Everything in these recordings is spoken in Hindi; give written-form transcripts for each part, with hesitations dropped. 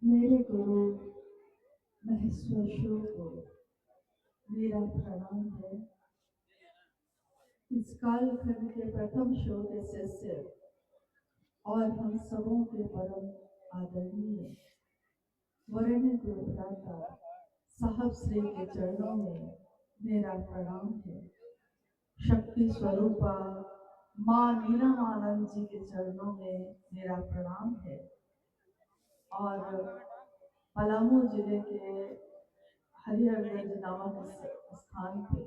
मेरे गुरु महेश्वर शिव को मेरा प्रणाम है। इस कालखंड के प्रथम शिव के शिष्य और हम सबों के परम आदरणीय वरेण्य गुरुभ्राता साहब श्री के चरणों में मेरा प्रणाम है। शक्ति स्वरूपा माँ नीलमानंद जी के चरणों में मेरा प्रणाम है। और पलामू जिले के हरिहरगंज नामक स्थान पे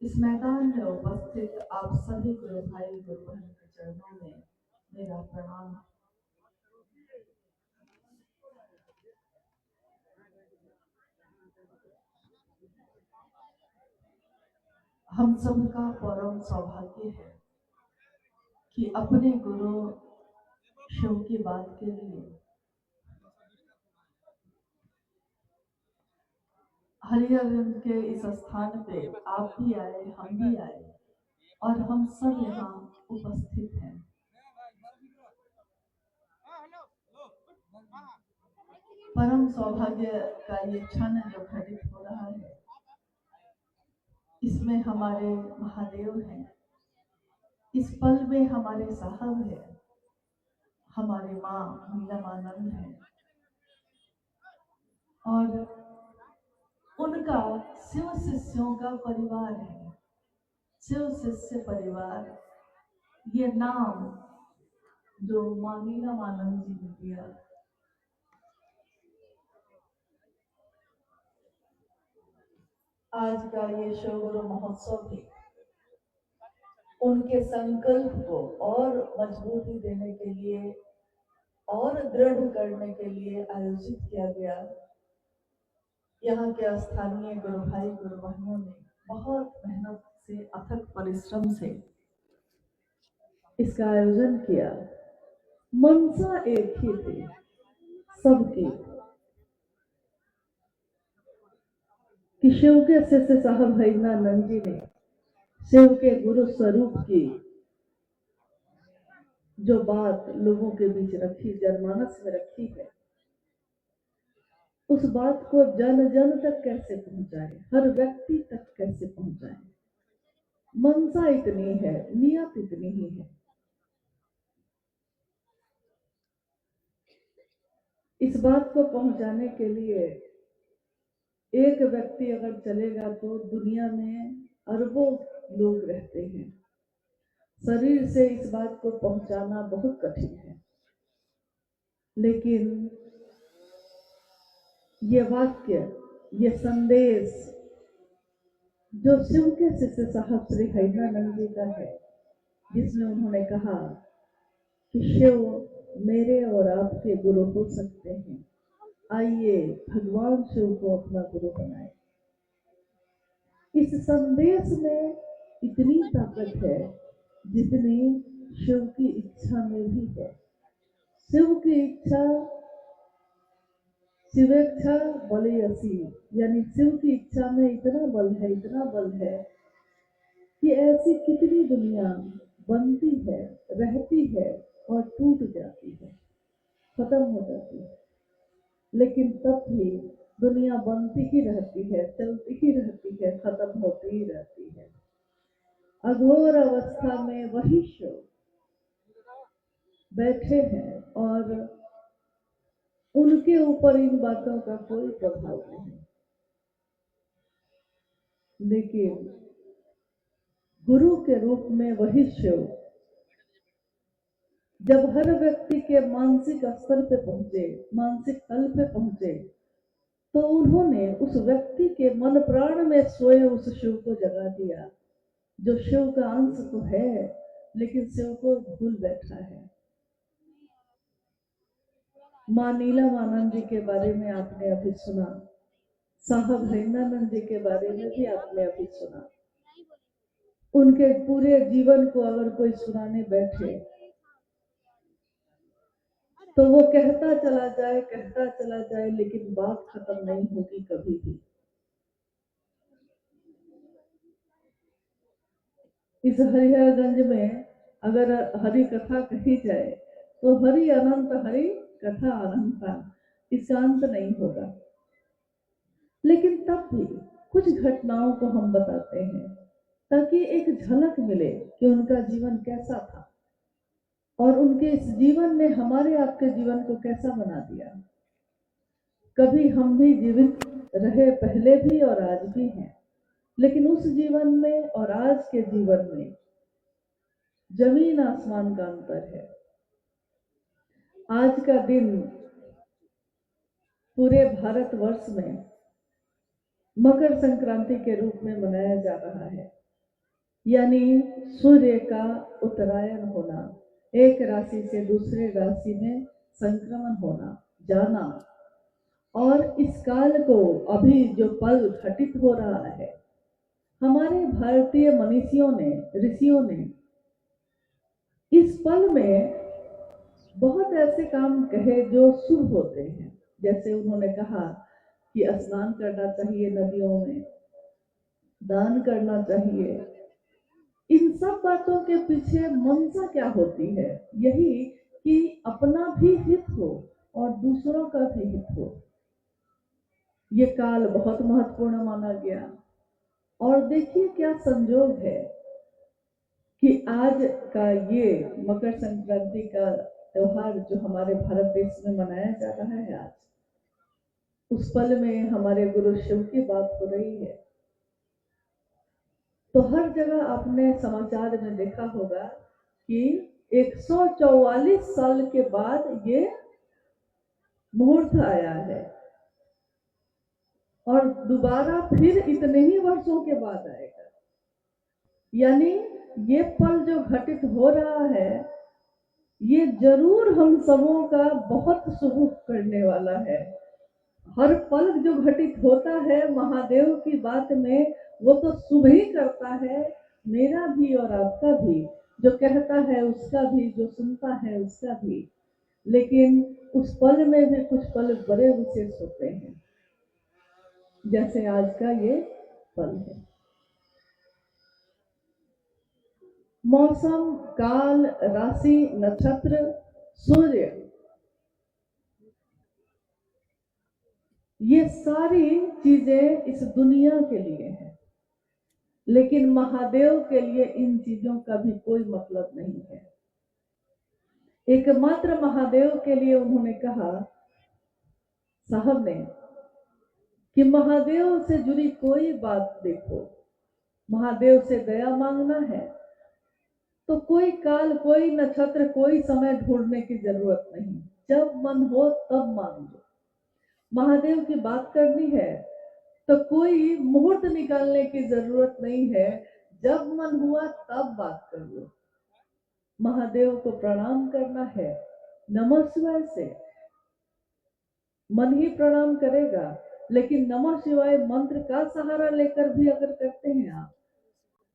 इस मैदान में उपस्थित आप सभी गुरु भाई गुरु बहन के चरणों में मेरा प्रणाम। हम सबका परम सौभाग्य है कि अपने गुरु शिव की बात के लिए हरिहरगंज के इस स्थान पे आप भी आए, हम भी आए और हम सब यहाँ उपस्थित हैं। परम सौभाग्य का ये क्षण जो घटित हो रहा है, इसमें हमारे महादेव हैं, इस पल में हमारे साहब है, हमारे माँ नीलमानंद है और उनका शिव शिष्यों का परिवार है। शिव शिष्य परिवार, ये नाम जो माँ नीलमानंद जी ने दिया, आज का ये शिव गुरु महोत्सव भी उनके संकल्प को और मजबूती देने के लिए और दृढ़ करने के लिए आयोजित किया गया। यहाँ के स्थानीय गुरु भाई गुरु बहनों ने बहुत मेहनत से, अथक परिश्रम से इसका आयोजन किया। मनसा एक ही थी सबकी कि शिव के शिष्य साहब भैरवानंद जी ने शिव के गुरु स्वरूप की जो बात लोगों के बीच रखी, जनमानस में रखी है, उस बात को जन जन तक कैसे पहुंचाए, हर व्यक्ति तक कैसे पहुंचाए। मनसा इतनी है, नियत इतनी ही है। इस बात को पहुंचाने के लिए एक व्यक्ति अगर चलेगा तो दुनिया में अरबों लोग रहते हैं। शरीर से इस बात को पहुंचाना बहुत कठिन है, लेकिन ये वाक्य, ये संदेश जो शिव के शिष्य साहब श्री भैरवानंद जी का है, जिसमें उन्होंने कहा कि शिव मेरे और आपके गुरु हो सकते हैं, आइए भगवान शिव को अपना गुरु बनाए। इस संदेश में इतनी ताकत है जितनी शिव की इच्छा में भी है। शिव की इच्छा, शिवेच्छा बले असीम, यानी शिव की इच्छा में इतना बल है, इतना बल है कि ऐसी कितनी दुनिया बनती है, रहती है और टूट जाती है, खत्म हो जाती है, लेकिन तब भी दुनिया बनती ही रहती है, चलती ही रहती है, खत्म होती ही रहती है। अघोर अवस्था में वही शिव बैठे हैं और उनके ऊपर इन बातों का कोई प्रभाव नहीं, लेकिन गुरु के रूप में वही शिव जब हर व्यक्ति के मानसिक स्तर पे पहुंचे, मानसिक तल पे पहुंचे, तो उन्होंने उस व्यक्ति के मन प्राण में सोए उस शिव को जगा दिया, जो शिव का अंश तो है लेकिन शिव को भूल बैठा है। माँ नीलमानंद जी के बारे में आपने अभी सुना, साहब भैरवानंद जी के बारे में भी आपने अभी सुना। उनके पूरे जीवन को अगर कोई सुनाने बैठे तो वो कहता चला जाए, लेकिन बात खत्म नहीं होगी कभी भी। इस हरिहरगंज में अगर हरि कथा कही जाए तो हरि अनंत, हरि कथा अनंता। इसका अंत नहीं होगा। लेकिन तब भी कुछ घटनाओं को हम बताते हैं ताकि एक झलक मिले कि उनका जीवन कैसा था और उनके इस जीवन ने हमारे आपके जीवन को कैसा बना दिया। कभी हम भी जीवित रहे पहले भी और आज भी हैं, लेकिन उस जीवन में और आज के जीवन में जमीन आसमान का अंतर है। आज का दिन पूरे भारतवर्ष में मकर संक्रांति के रूप में मनाया जा रहा है, यानी सूर्य का उत्तरायण होना, एक राशि से दूसरे राशि में संक्रमण होना, जाना। और इस काल को अभी जो पल घटित हो रहा है, हमारे भारतीय मनीषियों ने, ऋषियों ने इस पल में बहुत ऐसे काम कहे जो शुभ होते हैं। जैसे उन्होंने कहा कि स्नान करना चाहिए नदियों में, दान करना चाहिए। इन सब बातों के पीछे मंशा क्या होती है? यही कि अपना भी हित हो और दूसरों का भी हित हो। ये काल बहुत महत्वपूर्ण माना गया। और देखिए क्या संजोग है कि आज का ये मकर संक्रांति का त्योहार जो हमारे भारत देश में मनाया जा रहा है आज, उस पल में हमारे गुरु शिव की बात हो रही है। तो हर जगह आपने समाचार में देखा होगा कि 144 साल के बाद ये मुहूर्त आया है और दोबारा फिर इतने ही वर्षों के बाद आएगा। यानी ये पल जो घटित हो रहा है, ये जरूर हम सबों का बहुत शुभ करने वाला है। हर पल जो घटित होता है महादेव की बात में, वो तो शुभ ही करता है, मेरा भी और आपका भी, जो कहता है उसका भी, जो सुनता है उसका भी। लेकिन उस पल में भी कुछ पल बड़े विशेष होते हैं, जैसे आज का ये पल है। मौसम, काल, राशि, नक्षत्र, सूर्य, ये सारी चीजें इस दुनिया के लिए हैं, लेकिन महादेव के लिए इन चीजों का भी कोई मतलब नहीं है। एकमात्र महादेव के लिए उन्होंने कहा, साहब ने, कि महादेव से जुड़ी कोई बात देखो, महादेव से दया मांगना है तो कोई काल, कोई नक्षत्र, कोई समय ढूंढने की जरूरत नहीं। जब मन हो तब मांग लो। महादेव की बात करनी है तो कोई मुहूर्त निकालने की जरूरत नहीं है, जब मन हुआ तब बात कर लो। महादेव को प्रणाम करना है नमः शिवाय से, मन ही प्रणाम करेगा, लेकिन नमः शिवाय मंत्र का सहारा लेकर भी अगर करते हैं आप,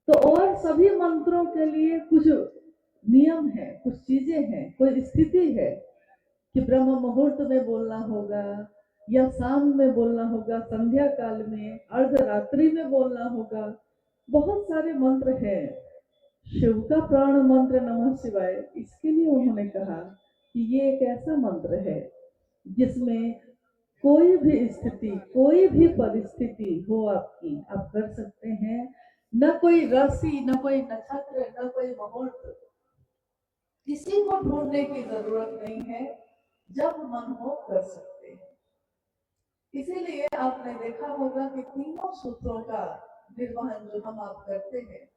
तो और सभी मंत्रों के लिए कुछ नियम है, कुछ चीजें हैं, कोई स्थिति है कि ब्रह्म मुहूर्त में बोलना होगा या शाम में बोलना होगा, संध्या काल में, अर्धरात्रि में बोलना होगा। बहुत सारे मंत्र हैं। शिव का प्राण मंत्र नमः शिवाय, इसके लिए उन्होंने कहा कि ये एक ऐसा मंत्र है जिसमें कोई भी स्थिति, कोई भी परिस्थिति हो आपकी, आप कर सकते हैं। न कोई राशि, न कोई नक्षत्र, न कोई मुहूर्त, किसी को ढूंढने की जरूरत नहीं है, जब मन हो कर सकते हैं। इसीलिए आपने देखा होगा कि तीनों सूत्रों का निर्वहन जो हम आप करते हैं,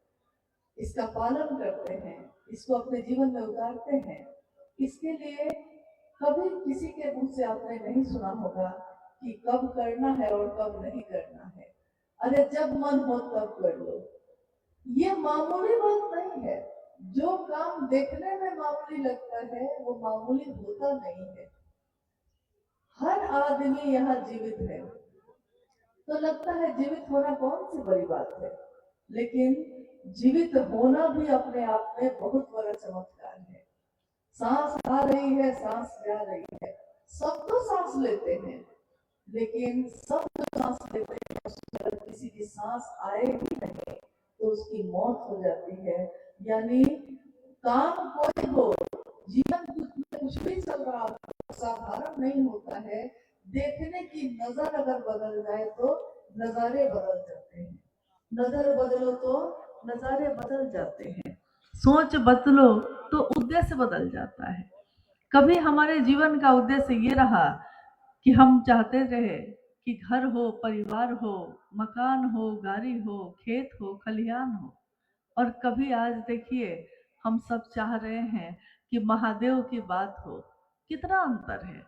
इसका पालन करते हैं, इसको अपने जीवन में उतारते हैं। इसके लिए कभी किसी के मुंह से आपने नहीं सुना होगा कि कब करना है और कब नहीं करना है। अरे जब मन हो तब कर लो। ये मामूली बात नहीं है। जो काम देखने में मामूली लगता है वो मामूली होता नहीं है। हर आदमी यहाँ जीवित है तो लगता है जीवित होना कौन सी बड़ी बात है, लेकिन जीवित होना भी अपने आप में बहुत बड़ा चमत्कार है। सांस आ रही है, सांस जा रही है, सब तो सांस लेते हैं, लेकिन सब जो सांस लेते हैं उसमें किसी की सांस आएगी नहीं तो उसकी मौत हो जाती है। यानी काम कोई हो, जीवन कुछ भी चल रहा हो, साधारण नहीं होता है। देखने की नजर अगर बदल जाए तो नजारे बदल जाते हैं। नजर बदलो तो नजारे बदल जाते हैं। सोच बदलो तो उद्देश्य बदल जाता है। कभी हमारे जीवन का उद्देश्य ये रहा कि हम चाहते रहे कि घर हो, परिवार हो, मकान हो, गाड़ी हो, खेत हो, खलिहान हो, और कभी आज देखिए हम सब चाह रहे हैं कि महादेव की बात हो। कितना अंतर है।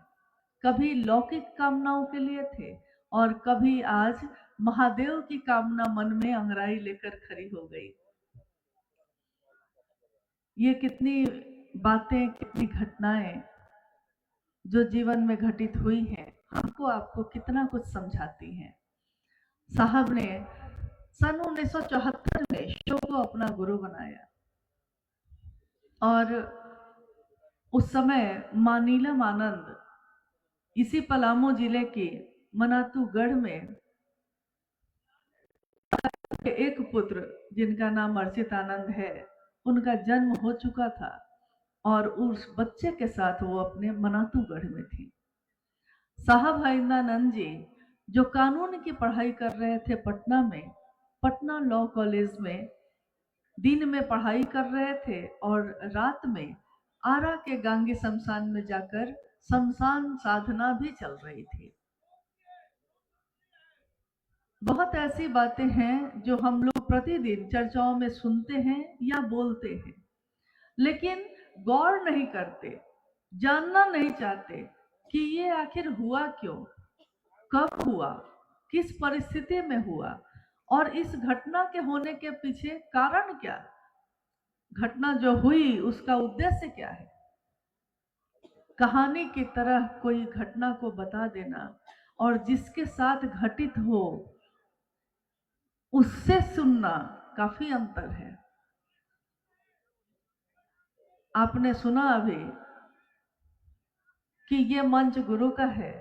कभी लौकिक कामनाओं के लिए थे और कभी आज महादेव की कामना मन में अंगराई लेकर खड़ी हो गई। ये कितनी बातें, कितनी घटनाएं जो जीवन में घटित हुई हैं, हमको आपको कितना कुछ समझाती हैं। साहब ने सन 1974 में शो को अपना गुरु बनाया और उस समय मां नीलम आनंद इसी पलामू जिले के मनातूगढ़ में एक पुत्र जिनका नाम अर्चित आनंद है, उनका जन्म हो चुका था और उस बच्चे के साथ वो अपने मनातूगढ़ में थी। साहब हरिंदानंद जी जो कानून की पढ़ाई कर रहे थे पटना में, पटना लॉ कॉलेज में दिन में पढ़ाई कर रहे थे और रात में आरा के गांगी शमशान में जाकर शमशान साधना भी चल रही थी। बहुत ऐसी बातें हैं जो हम लोग प्रतिदिन चर्चाओं में सुनते हैं या बोलते हैं, लेकिन गौर नहीं करते, जानना नहीं चाहते कि ये आखिर हुआ क्यों, कब हुआ, किस परिस्थिति में हुआ और इस घटना के होने के पीछे कारण क्या, घटना जो हुई उसका उद्देश्य क्या है। कहानी की तरह कोई घटना को बता देना और जिसके साथ घटित हो उससे सुनना काफी अंतर है। आपने सुना अभी कि ये मंच गुरु का है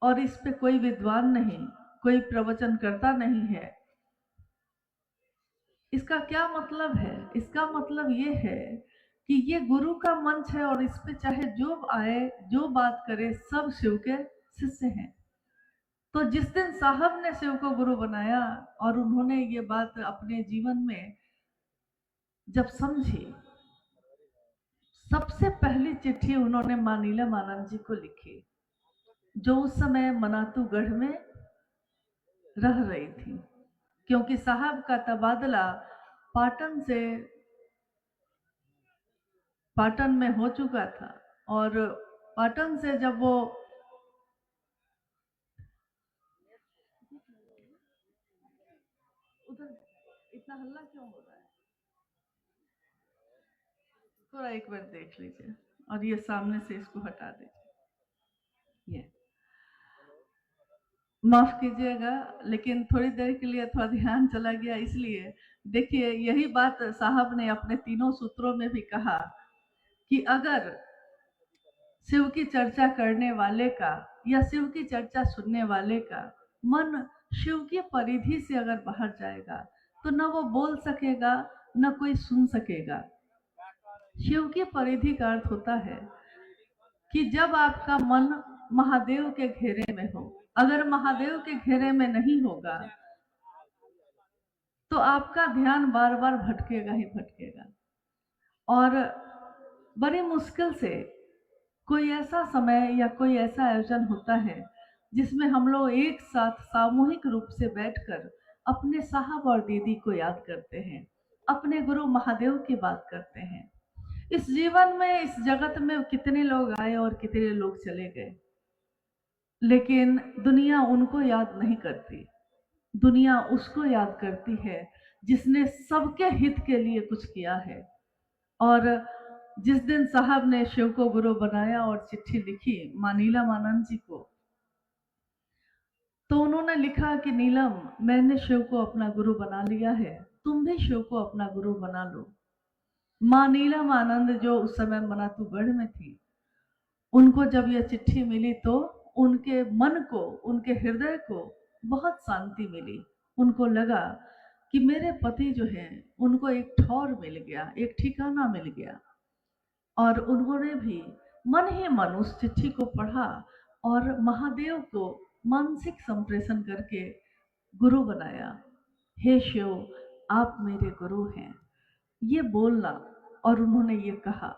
और इस पे कोई विद्वान नहीं, कोई प्रवचन करता नहीं है। इसका क्या मतलब है? इसका मतलब ये है कि ये गुरु का मंच है और इस पे चाहे जो आए, जो बात करे, सब शिव के शिष्य हैं। तो जिस दिन साहब ने शिव को गुरु बनाया और उन्होंने ये बात अपने जीवन में जब समझी, सबसे पहली चिट्ठी उन्होंने मां नीलम आनंद जी को लिखी, जो उस समय मनातूगढ़ में रह रही थी, क्योंकि साहब का तबादला पाटन में हो चुका था और पाटन से जब वो उधर इतना हल्ला क्यों हो रहा है, थोड़ा एक बार देख लीजिए और ये सामने से इसको हटा दीजिए। ये माफ कीजिएगा, लेकिन थोड़ी देर के लिए थोड़ा ध्यान चला गया, इसलिए देखिए यही बात साहब ने अपने तीनों सूत्रों में भी कहा कि अगर शिव की चर्चा करने वाले का या शिव की चर्चा सुनने वाले का मन शिव की परिधि से अगर बाहर जाएगा तो न वो बोल सकेगा, न कोई सुन सकेगा। शिव की परिधि का अर्थ होता है कि जब आपका मन महादेव के घेरे में हो, अगर महादेव के घेरे में नहीं होगा तो आपका ध्यान बार बार भटकेगा ही भटकेगा और बड़ी मुश्किल से कोई ऐसा समय या कोई ऐसा आयोजन होता है जिसमें हम लोग एक साथ सामूहिक रूप से बैठकर अपने साहब और दीदी को याद करते हैं, अपने गुरु महादेव की बात करते हैं। इस जीवन में, इस जगत में कितने लोग आए और कितने लोग चले गए, लेकिन दुनिया उनको याद नहीं करती। दुनिया उसको याद करती है जिसने सबके हित के लिए कुछ किया है। और जिस दिन साहब ने शिव को गुरु बनाया और चिट्ठी लिखी मां नीलम आनंद जी को, तो उन्होंने लिखा कि नीलम, मैंने शिव को अपना गुरु बना लिया है, तुम भी शिव को अपना गुरु बना लो। मां नीलम आनंद जो उस समय मनातूगढ़ में थी, उनको जब यह चिट्ठी मिली तो उनके मन को, उनके हृदय को बहुत शांति मिली। उनको लगा कि मेरे पति जो हैं उनको एक ठौर मिल गया, एक ठिकाना मिल गया। और उन्होंने भी मन ही मन उस चिट्ठी को पढ़ा और महादेव को मानसिक संप्रेषण करके गुरु बनाया। हे शिव, आप मेरे गुरु हैं, ये बोलना। और उन्होंने ये कहा।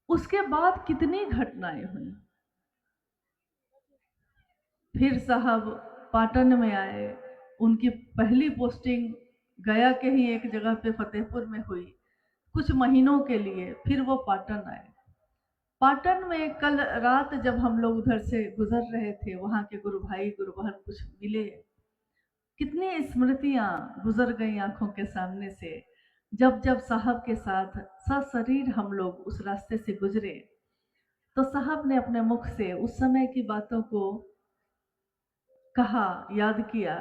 उसके बाद कितनी घटनाएं हुई। फिर साहब पाटन में आए। उनकी पहली पोस्टिंग गया के ही एक जगह पे फतेहपुर में हुई कुछ महीनों के लिए। फिर वो पाटन आए। पाटन में कल रात जब हम लोग उधर से गुजर रहे थे, वहां के गुरु भाई गुरु बहन कुछ मिले। कितनी स्मृतियां गुजर गई आंखों के सामने से। जब जब साहब के साथ सशरीर हम लोग उस रास्ते से गुजरे, तो साहब ने अपने मुख से उस समय की बातों को कहा, याद किया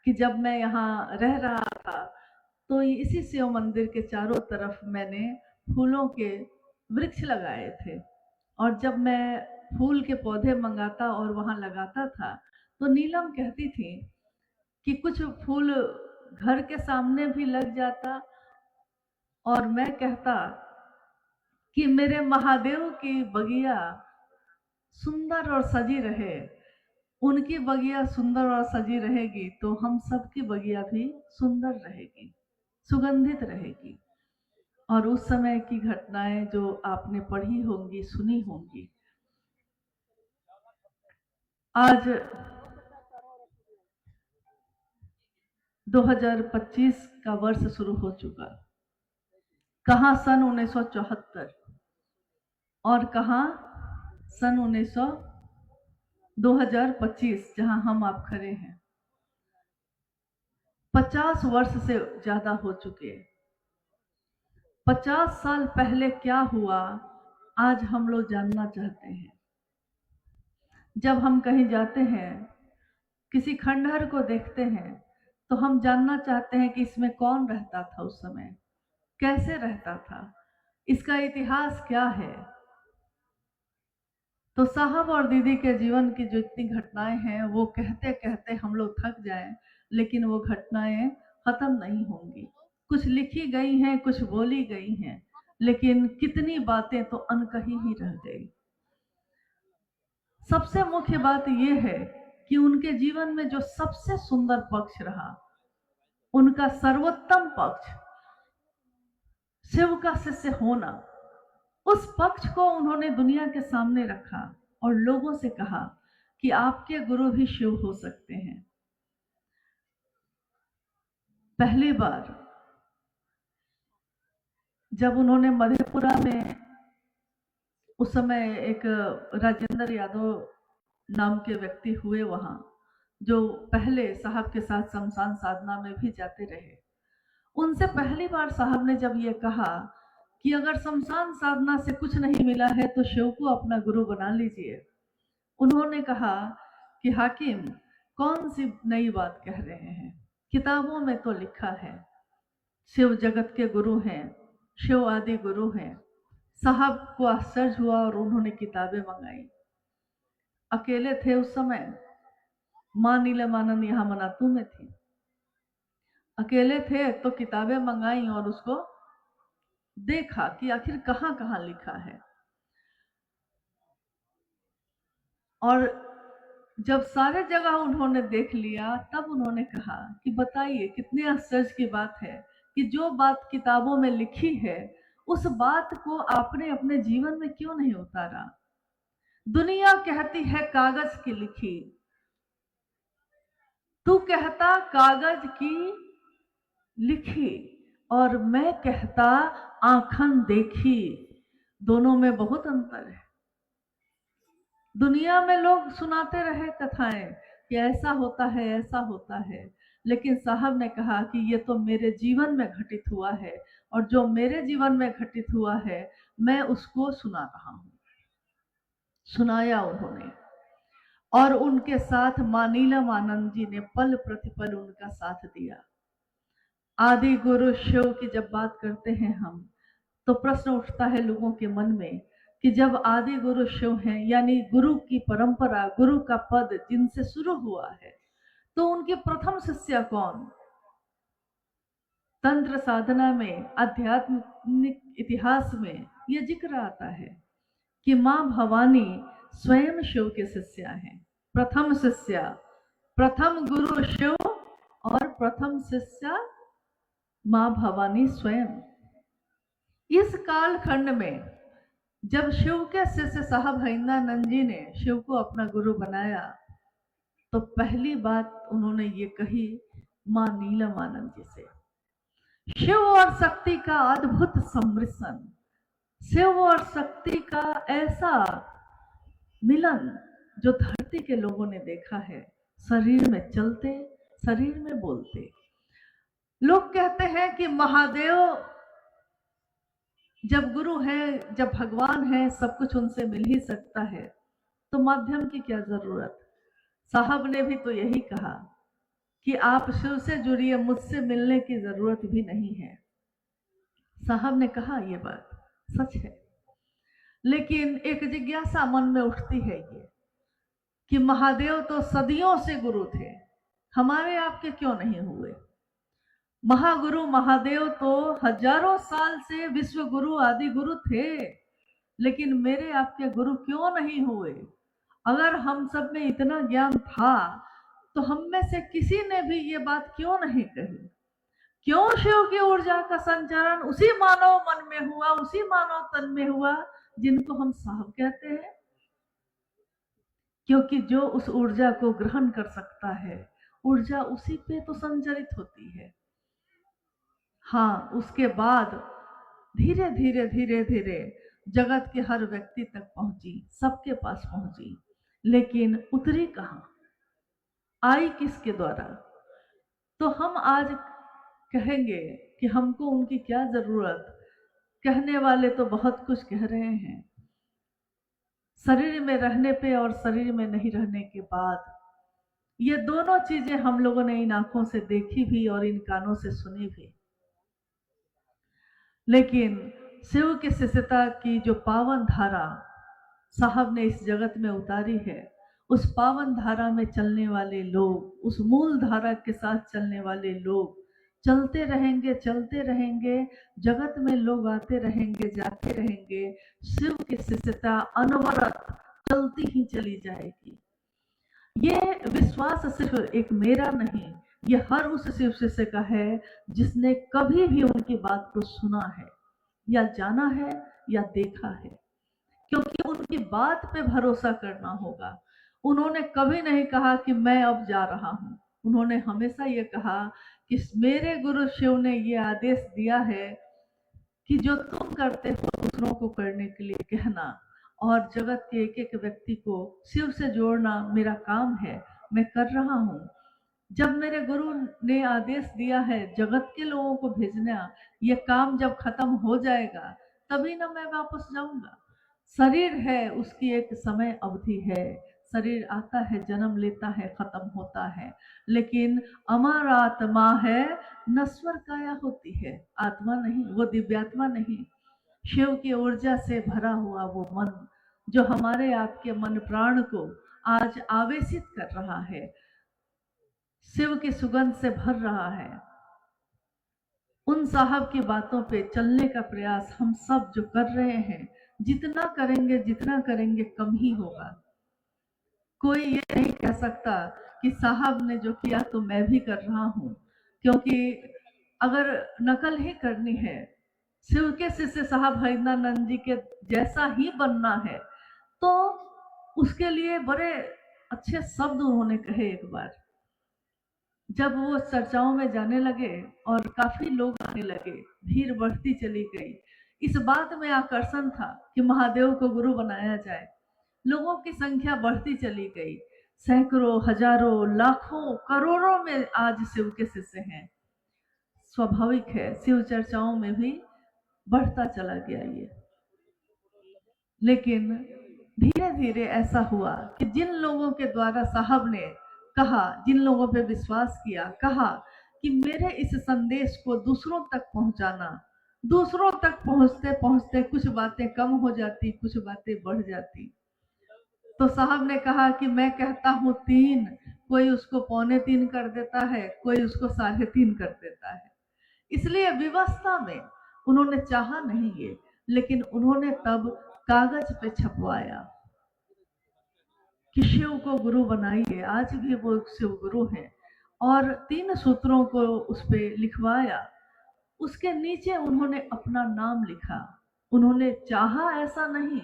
कि जब मैं यहाँ रह रहा था तो इसी शिव मंदिर के चारों तरफ मैंने फूलों के वृक्ष लगाए थे। और जब मैं फूल के पौधे मंगाता और वहाँ लगाता था, तो नीलम कहती थी कि कुछ फूल घर के सामने भी लग जाता, और मैं कहता कि मेरे महादेव की बगिया सुंदर और सजी रहे। उनकी बगिया सुंदर और सजी रहेगी तो हम सबकी बगिया भी सुंदर रहेगी, सुगंधित रहेगी। और उस समय की घटनाएं जो आपने पढ़ी होंगी, सुनी होंगी। आज 2025 का वर्ष शुरू हो चुका। कहाँ सन 1974 और कहाँ सन 2025, जहां हम आप खड़े हैं। 50 वर्ष से ज्यादा हो चुके। 50 साल पहले क्या हुआ, आज हम लोग जानना चाहते हैं। जब हम कहीं जाते हैं, किसी खंडहर को देखते हैं, तो हम जानना चाहते हैं कि इसमें कौन रहता था उस समय, कैसे रहता था, इसका इतिहास क्या है। तो साहब और दीदी के जीवन की जो इतनी घटनाएं हैं, वो कहते कहते हम लोग थक जाएं, लेकिन वो घटनाएं खत्म नहीं होंगी। कुछ लिखी गई हैं, कुछ बोली गई हैं, लेकिन कितनी बातें तो अनकही ही रह गई। सबसे मुख्य बात यह है कि उनके जीवन में जो सबसे सुंदर पक्ष रहा, उनका सर्वोत्तम पक्ष शिव का शिष्य होना, उस पक्ष को उन्होंने दुनिया के सामने रखा और लोगों से कहा कि आपके गुरु भी शिव हो सकते हैं। पहली बार जब उन्होंने मधेपुरा में, उस समय एक राजेंद्र यादव नाम के व्यक्ति हुए वहां, जो पहले साहब के साथ शमशान साधना में भी जाते रहे। उनसे पहली बार साहब ने जब ये कहा कि अगर शमशान साधना से कुछ नहीं मिला है तो शिव को अपना गुरु बना लीजिए, उन्होंने कहा कि हाकिम, कौन सी नई बात कह रहे हैं, किताबों में तो लिखा है शिव जगत के गुरु हैं, शिव आदि गुरु हैं। साहब को आश्चर्य हुआ और उन्होंने किताबें मंगाई। अकेले थे उस समय, मां नीलमानंद यहाँ मनातू में थी। अकेले थे तो किताबें मंगाई और उसको देखा कि आखिर कहाँ कहाँ लिखा है। और जब सारे जगह उन्होंने देख लिया, तब उन्होंने कहा कि बताइए कितने आश्चर्य की बात है कि जो बात किताबों में लिखी है, उस बात को आपने अपने जीवन में क्यों नहीं उतारा। दुनिया कहती है कागज की लिखी, तू कहता कागज की लिखी, और मैं कहता आंखन देखी। दोनों में बहुत अंतर है। दुनिया में लोग सुनाते रहे कथाएं कि ऐसा होता है, ऐसा होता है, लेकिन साहब ने कहा कि ये तो मेरे जीवन में घटित हुआ है, और जो मेरे जीवन में घटित हुआ है मैं उसको सुना रहा हूं। सुनाया उन्होंने, और उनके साथ मां नीलम आनंद जी ने पल प्रतिपल उनका साथ दिया। आदि गुरु शिव की जब बात करते हैं हम, तो प्रश्न उठता है लोगों के मन में कि जब आदि गुरु शिव हैं, यानी गुरु की परंपरा, गुरु का पद जिनसे शुरू हुआ है, तो उनके प्रथम शिष्य कौन। तंत्र साधना में, आध्यात्मिक इतिहास में यह जिक्र आता है कि मां भवानी स्वयं शिव के शिष्या हैं। प्रथम शिष्या, प्रथम गुरु शिव और प्रथम शिष्या मां भवानी स्वयं। इस कालखंड में जब शिव के शिष्य साहब हरिंद्रानंद जी ने शिव को अपना गुरु बनाया, तो पहली बात उन्होंने ये कही मां नीलमानंद जी से। शिव और शक्ति का अद्भुत सम्मिश्रण, शिव और शक्ति का ऐसा मिलन जो धरती के लोगों ने देखा है, शरीर में चलते, शरीर में बोलते। लोग कहते हैं कि महादेव जब गुरु है, जब भगवान है, सब कुछ उनसे मिल ही सकता है, तो माध्यम की क्या जरूरत। साहब ने भी तो यही कहा कि आप शिव से जुड़िए, मुझसे मिलने की जरूरत भी नहीं है। साहब ने कहा ये बात सच है, लेकिन एक जिज्ञासा मन में उठती है ये कि महादेव तो सदियों से गुरु थे, हमारे आपके क्यों नहीं हुए। महागुरु महादेव तो हजारों साल से विश्व गुरु आदि गुरु थे, लेकिन मेरे आपके गुरु क्यों नहीं हुए। अगर हम सब में इतना ज्ञान था तो हम में से किसी ने भी ये बात क्यों नहीं कही। क्यों शिव की ऊर्जा का संचारण उसी मानव मन में हुआ, उसी मानव तन में हुआ जिनको हम साहब कहते हैं। क्योंकि जो उस ऊर्जा को ग्रहण कर सकता है, ऊर्जा उसी पे तो संचरित होती है। हाँ, उसके बाद धीरे धीरे धीरे धीरे जगत के हर व्यक्ति तक पहुंची, सबके पास पहुंची, लेकिन उतरी कहाँ, आई किसके द्वारा। तो हम आज कहेंगे कि हमको उनकी क्या जरूरत। कहने वाले तो बहुत कुछ कह रहे हैं, शरीर में रहने पे और शरीर में नहीं रहने के बाद, ये दोनों चीजें हम लोगों ने इन आंखों से देखी भी और इन कानों से सुनी भी। लेकिन शिव की शिष्यता की जो पावन धारा साहब ने इस जगत में उतारी है, उस पावन धारा में चलने वाले लोग, उस मूल धारा के साथ चलने वाले लोग चलते रहेंगे, चलते रहेंगे, जगत में लोग आते रहेंगे, जाते रहेंगे, शिव की शिष्यता अनवरत चलती ही चली जाएगी। ये विश्वास सिर्फ एक मेरा नहीं, ये हर उस शिव शिष्य का है जिसने कभी भी उनकी बात को सुना है या जाना है या देखा है। क्योंकि उनकी बात पे भरोसा करना होगा। उन्होंने कभी नहीं कहा कि मैं अब जा रहा हूं, उन्होंने हमेशा ये कहा कि मेरे गुरु शिव ने ये आदेश दिया है कि जो तुम करते हो दूसरों को करने के लिए कहना, और जगत के एक एक व्यक्ति को शिव से जोड़ना मेरा काम है, मैं कर रहा हूं। जब मेरे गुरु ने आदेश दिया है जगत के लोगों को भेजना, ये काम जब खत्म हो जाएगा तभी ना मैं वापस जाऊंगा। शरीर है, उसकी एक समय अवधि है, शरीर आता है, जन्म लेता है, खत्म होता है, लेकिन अमर आत्मा है, नश्वर काया होती है, आत्मा नहीं, वो दिव्यात्मा नहीं। शिव की ऊर्जा से भरा हुआ वो मन जो हमारे आपके मन प्राण को आज आवेशित कर रहा है, शिव की सुगंध से भर रहा है, उन साहब की बातों पे चलने का प्रयास हम सब जो कर रहे हैं, जितना करेंगे जितना करेंगे कम ही होगा। कोई ये नहीं कह सकता कि साहब ने जो किया तो मैं भी कर रहा हूं, क्योंकि अगर नकल ही करनी है, शिव के शिष्य साहब हरिंद्रानंद जी के जैसा ही बनना है, तो उसके लिए बड़े अच्छे शब्द उन्होंने कहे। एक बार जब वो चर्चाओं में जाने लगे और काफी लोग आने लगे, भीड़ बढ़ती चली गई, इस बात में आकर्षण था कि महादेव को गुरु बनाया जाए, लोगों की संख्या बढ़ती चली गई, सैकड़ों, हजारों, लाखों, करोड़ों में आज शिव के शिष्य हैं। स्वाभाविक है, शिव चर्चाओं में भी बढ़ता चला गया ये। लेकिन धीरे धीरे ऐसा हुआ कि जिन लोगों के द्वारा साहब ने कहा, जिन लोगों पे विश्वास किया, कहा कि मेरे इस संदेश को दूसरों तक पहुंचाना, दूसरों तक पहुंचते पहुंचते कुछ बातें कम हो जाती, कुछ बातें बढ़ जाती। तो साहब ने कहा कि मैं कहता हूं 3, कोई उसको 2.25 कर देता है, कोई उसको 3.5 कर देता है। इसलिए व्यवस्था में उन्होंने चाहा नहीं ये, लेकिन उन्होंने तब कागज पे छपवाया। कि शिव को गुरु बनाइए। आज भी वो शिव गुरु हैं और 3 सूत्रों को उस पे लिखवाया। उसके नीचे उन्होंने अपना नाम लिखा। उन्होंने चाहा ऐसा नहीं,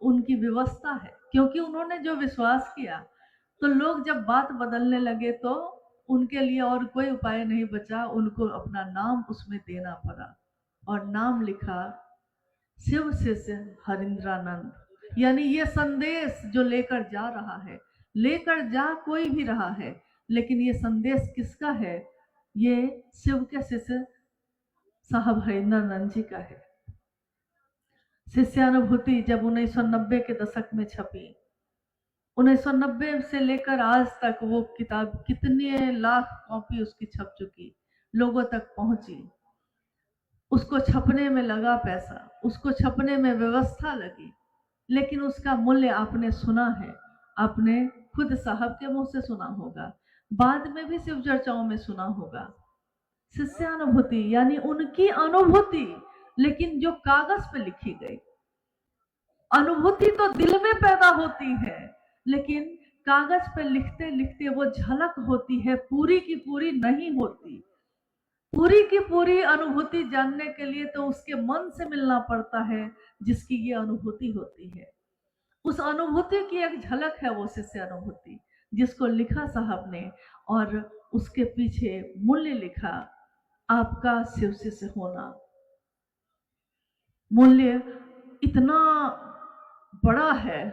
उनकी व्यवस्था है, क्योंकि उन्होंने जो विश्वास किया तो लोग जब बात बदलने लगे तो उनके लिए और कोई उपाय नहीं बचा, उनको अपना नाम उसमें देना पड़ा और नाम लिखा शिव शिष्य हरिंद्रानंद। यानी ये संदेश जो लेकर जा रहा है, लेकर जा कोई भी रहा है, लेकिन ये संदेश किसका है? ये शिव के शिष्य साहब हरिंद्रानंद जी का है। शिष्यानुभूति जब 1990 के दशक में छपी, 1990 से लेकर आज तक वो किताब कितने लाख कॉपी उसकी छप चुकी, लोगों तक पहुंची। उसको छपने में लगा पैसा, उसको छपने में व्यवस्था लगी, लेकिन उसका मूल्य आपने सुना है, आपने खुद साहब के मुंह से सुना होगा, बाद में भी शिव चर्चाओं में सुना होगा। शिष्यानुभूति यानी उनकी अनुभूति, लेकिन जो कागज पे लिखी गई। अनुभूति तो दिल में पैदा होती है, लेकिन कागज पे लिखते लिखते वो झलक होती है, पूरी की पूरी नहीं होती। पूरी की पूरी अनुभूति जानने के लिए तो उसके मन से मिलना पड़ता है, जिसकी ये अनुभूति होती है। उस अनुभूति की एक झलक है वो शिष्य अनुभूति, जिसको लिखा साहब ने, और उसके पीछे मूल्य लिखा, आपका शिव शिष्य होना। मूल्य इतना बड़ा है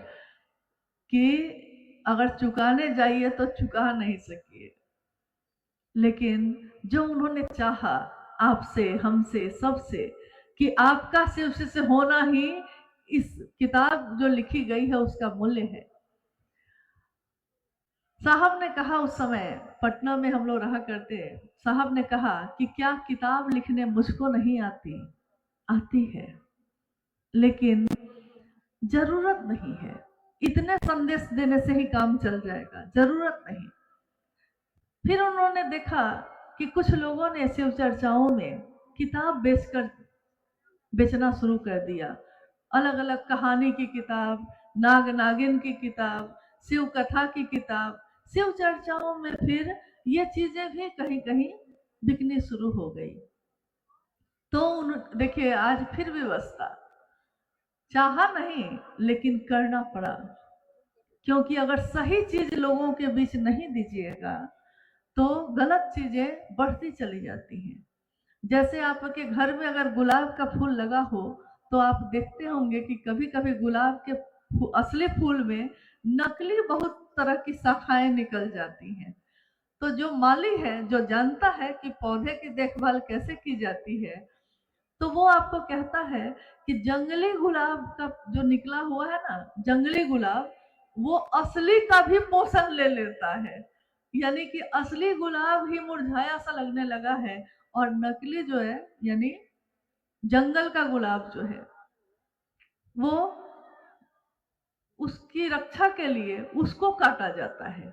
कि अगर चुकाने जाइए तो चुका नहीं सकिए, लेकिन जो उन्होंने चाहा आपसे, हमसे, सबसे, कि आपका शिव शिष्य होना ही इस किताब जो लिखी गई है उसका मूल्य है। साहब ने कहा, उस समय पटना में हम लोग रहा करते, साहब ने कहा कि क्या किताब लिखने मुझको नहीं आती? आती है, लेकिन जरूरत नहीं है। इतने संदेश देने से ही काम चल जाएगा, जरूरत नहीं। फिर उन्होंने देखा कि कुछ लोगों ने शिव चर्चाओं में किताब बेचना शुरू कर दिया। अलग अलग कहानी की किताब, नाग नागिन की किताब, शिव कथा की किताब। शिव चर्चाओं में फिर ये चीजें भी कहीं कहीं बिकनी शुरू हो गई। तो देखिए, आज फिर व्यवस्था, चाहा नहीं लेकिन करना पड़ा, क्योंकि अगर सही चीज लोगों के बीच नहीं दीजिएगा तो गलत चीजें बढ़ती चली जाती हैं। जैसे आपके घर में अगर गुलाब का फूल लगा हो तो आप देखते होंगे कि कभी कभी गुलाब के असली फूल में नकली बहुत तरह की शाखाएं निकल जाती हैं। तो जो माली है, जो जानता है कि पौधे की देखभाल कैसे की जाती है, तो वो आपको कहता है कि जंगली गुलाब का जो निकला हुआ है ना, जंगली गुलाब, वो असली का भी पोषण ले लेता है। यानी कि असली गुलाब ही मुरझाया सा लगने लगा है, और नकली जो है, यानी जंगल का गुलाब जो है, वो उसकी रक्षा के लिए उसको काटा जाता है,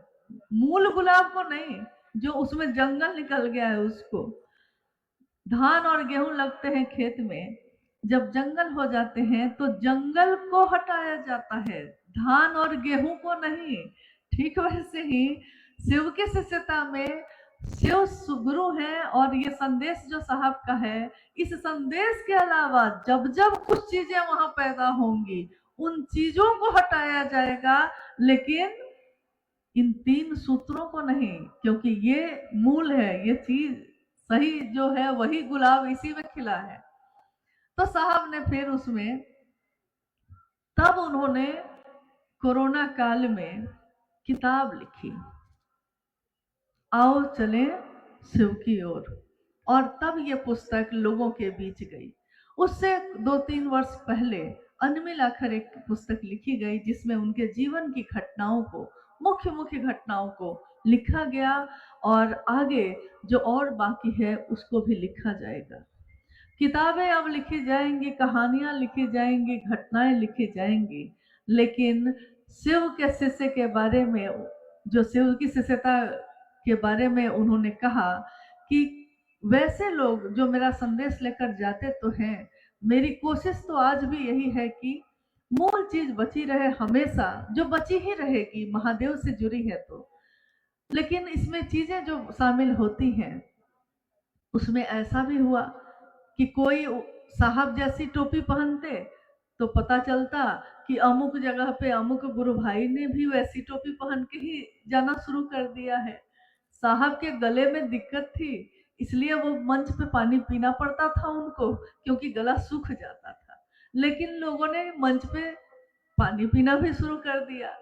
मूल गुलाब को नहीं, जो उसमें जंगल निकल गया है उसको। धान और गेहूं लगते हैं खेत में, जब जंगल हो जाते हैं तो जंगल को हटाया जाता है, धान और गेहूं को नहीं। ठीक वैसे ही शिव की शिष्यता में शिव गुरु है, और ये संदेश जो साहब का है, इस संदेश के अलावा जब जब कुछ चीजें वहां पैदा होंगी उन चीजों को हटाया जाएगा, लेकिन इन 3 सूत्रों को नहीं, क्योंकि ये मूल है, ये चीज सही जो है वही गुलाब इसी में खिला है। तो साहब ने फिर उसमें, तब उन्होंने कोरोना काल में किताब लिखी, आओ चले शिव की ओर, और तब ये पुस्तक लोगों के बीच गई। उससे 2-3 वर्ष पहले अनमिल आखर एक पुस्तक लिखी गई, जिसमें उनके जीवन की घटनाओं को, मुख्य मुख्य घटनाओं को लिखा गया, और आगे जो और बाकी है उसको भी लिखा जाएगा। किताबें अब लिखी जाएंगी, कहानियां लिखी जाएंगी, घटनाएं लिखी जाएंगी, लेकिन शिव के शिष्य के बारे में, जो शिव की शिष्यता के बारे में उन्होंने कहा कि वैसे लोग जो मेरा संदेश लेकर जाते तो हैं, मेरी कोशिश तो आज भी यही है कि मूल चीज बची रहे हमेशा, जो बची ही रहेगी महादेव से जुड़ी है तो। लेकिन इसमें चीजें जो शामिल होती हैं, उसमें ऐसा भी हुआ कि कोई साहब जैसी टोपी पहनते तो पता चलता कि अमुक जगह पे अमुक गुरु भाई ने भी वैसी टोपी पहन के ही जाना शुरू कर दिया है। साहब के गले में दिक्कत थी, इसलिए वो मंच पे पानी पीना पड़ता था उनको, क्योंकि गला सूख जाता था। लेकिन लोगों ने मंच पे पानी पीना भी शुरू कर दिया।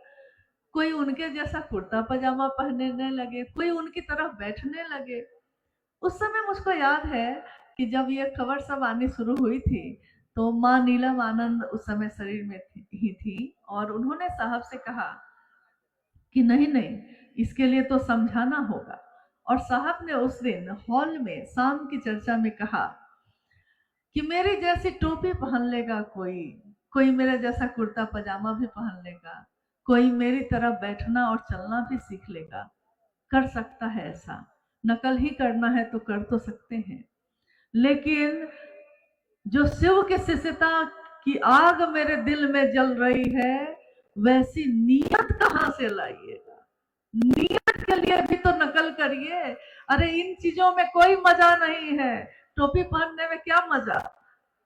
कोई उनके जैसा कुर्ता पजामा पहनने लगे, कोई उनकी तरफ बैठने लगे। उस समय मुझको याद है कि जब ये खबर सब आनी शुरू हुई थी, तो माँ नीलम आनंद उस समय शरीर में ही थी, और उन्होंने साहब से कहा कि नहीं नहीं, इसके लिए तो समझाना होगा। और साहब ने उस दिन हॉल में शाम की चर्चा में कहा कि मेरी जैसी टोपी पहन लेगा कोई, कोई मेरे जैसा कुर्ता पजामा भी पहन लेगा, कोई मेरी तरह बैठना और चलना भी सीख लेगा, कर सकता है ऐसा। नकल ही करना है तो कर तो सकते हैं, लेकिन जो शिव के शिष्यता की आग मेरे दिल में जल रही है, वैसी नियत कहां से लाइएगा? नियत के लिए भी तो नकल करिए। अरे इन चीजों में कोई मजा नहीं है। टोपी पहनने में क्या मजा,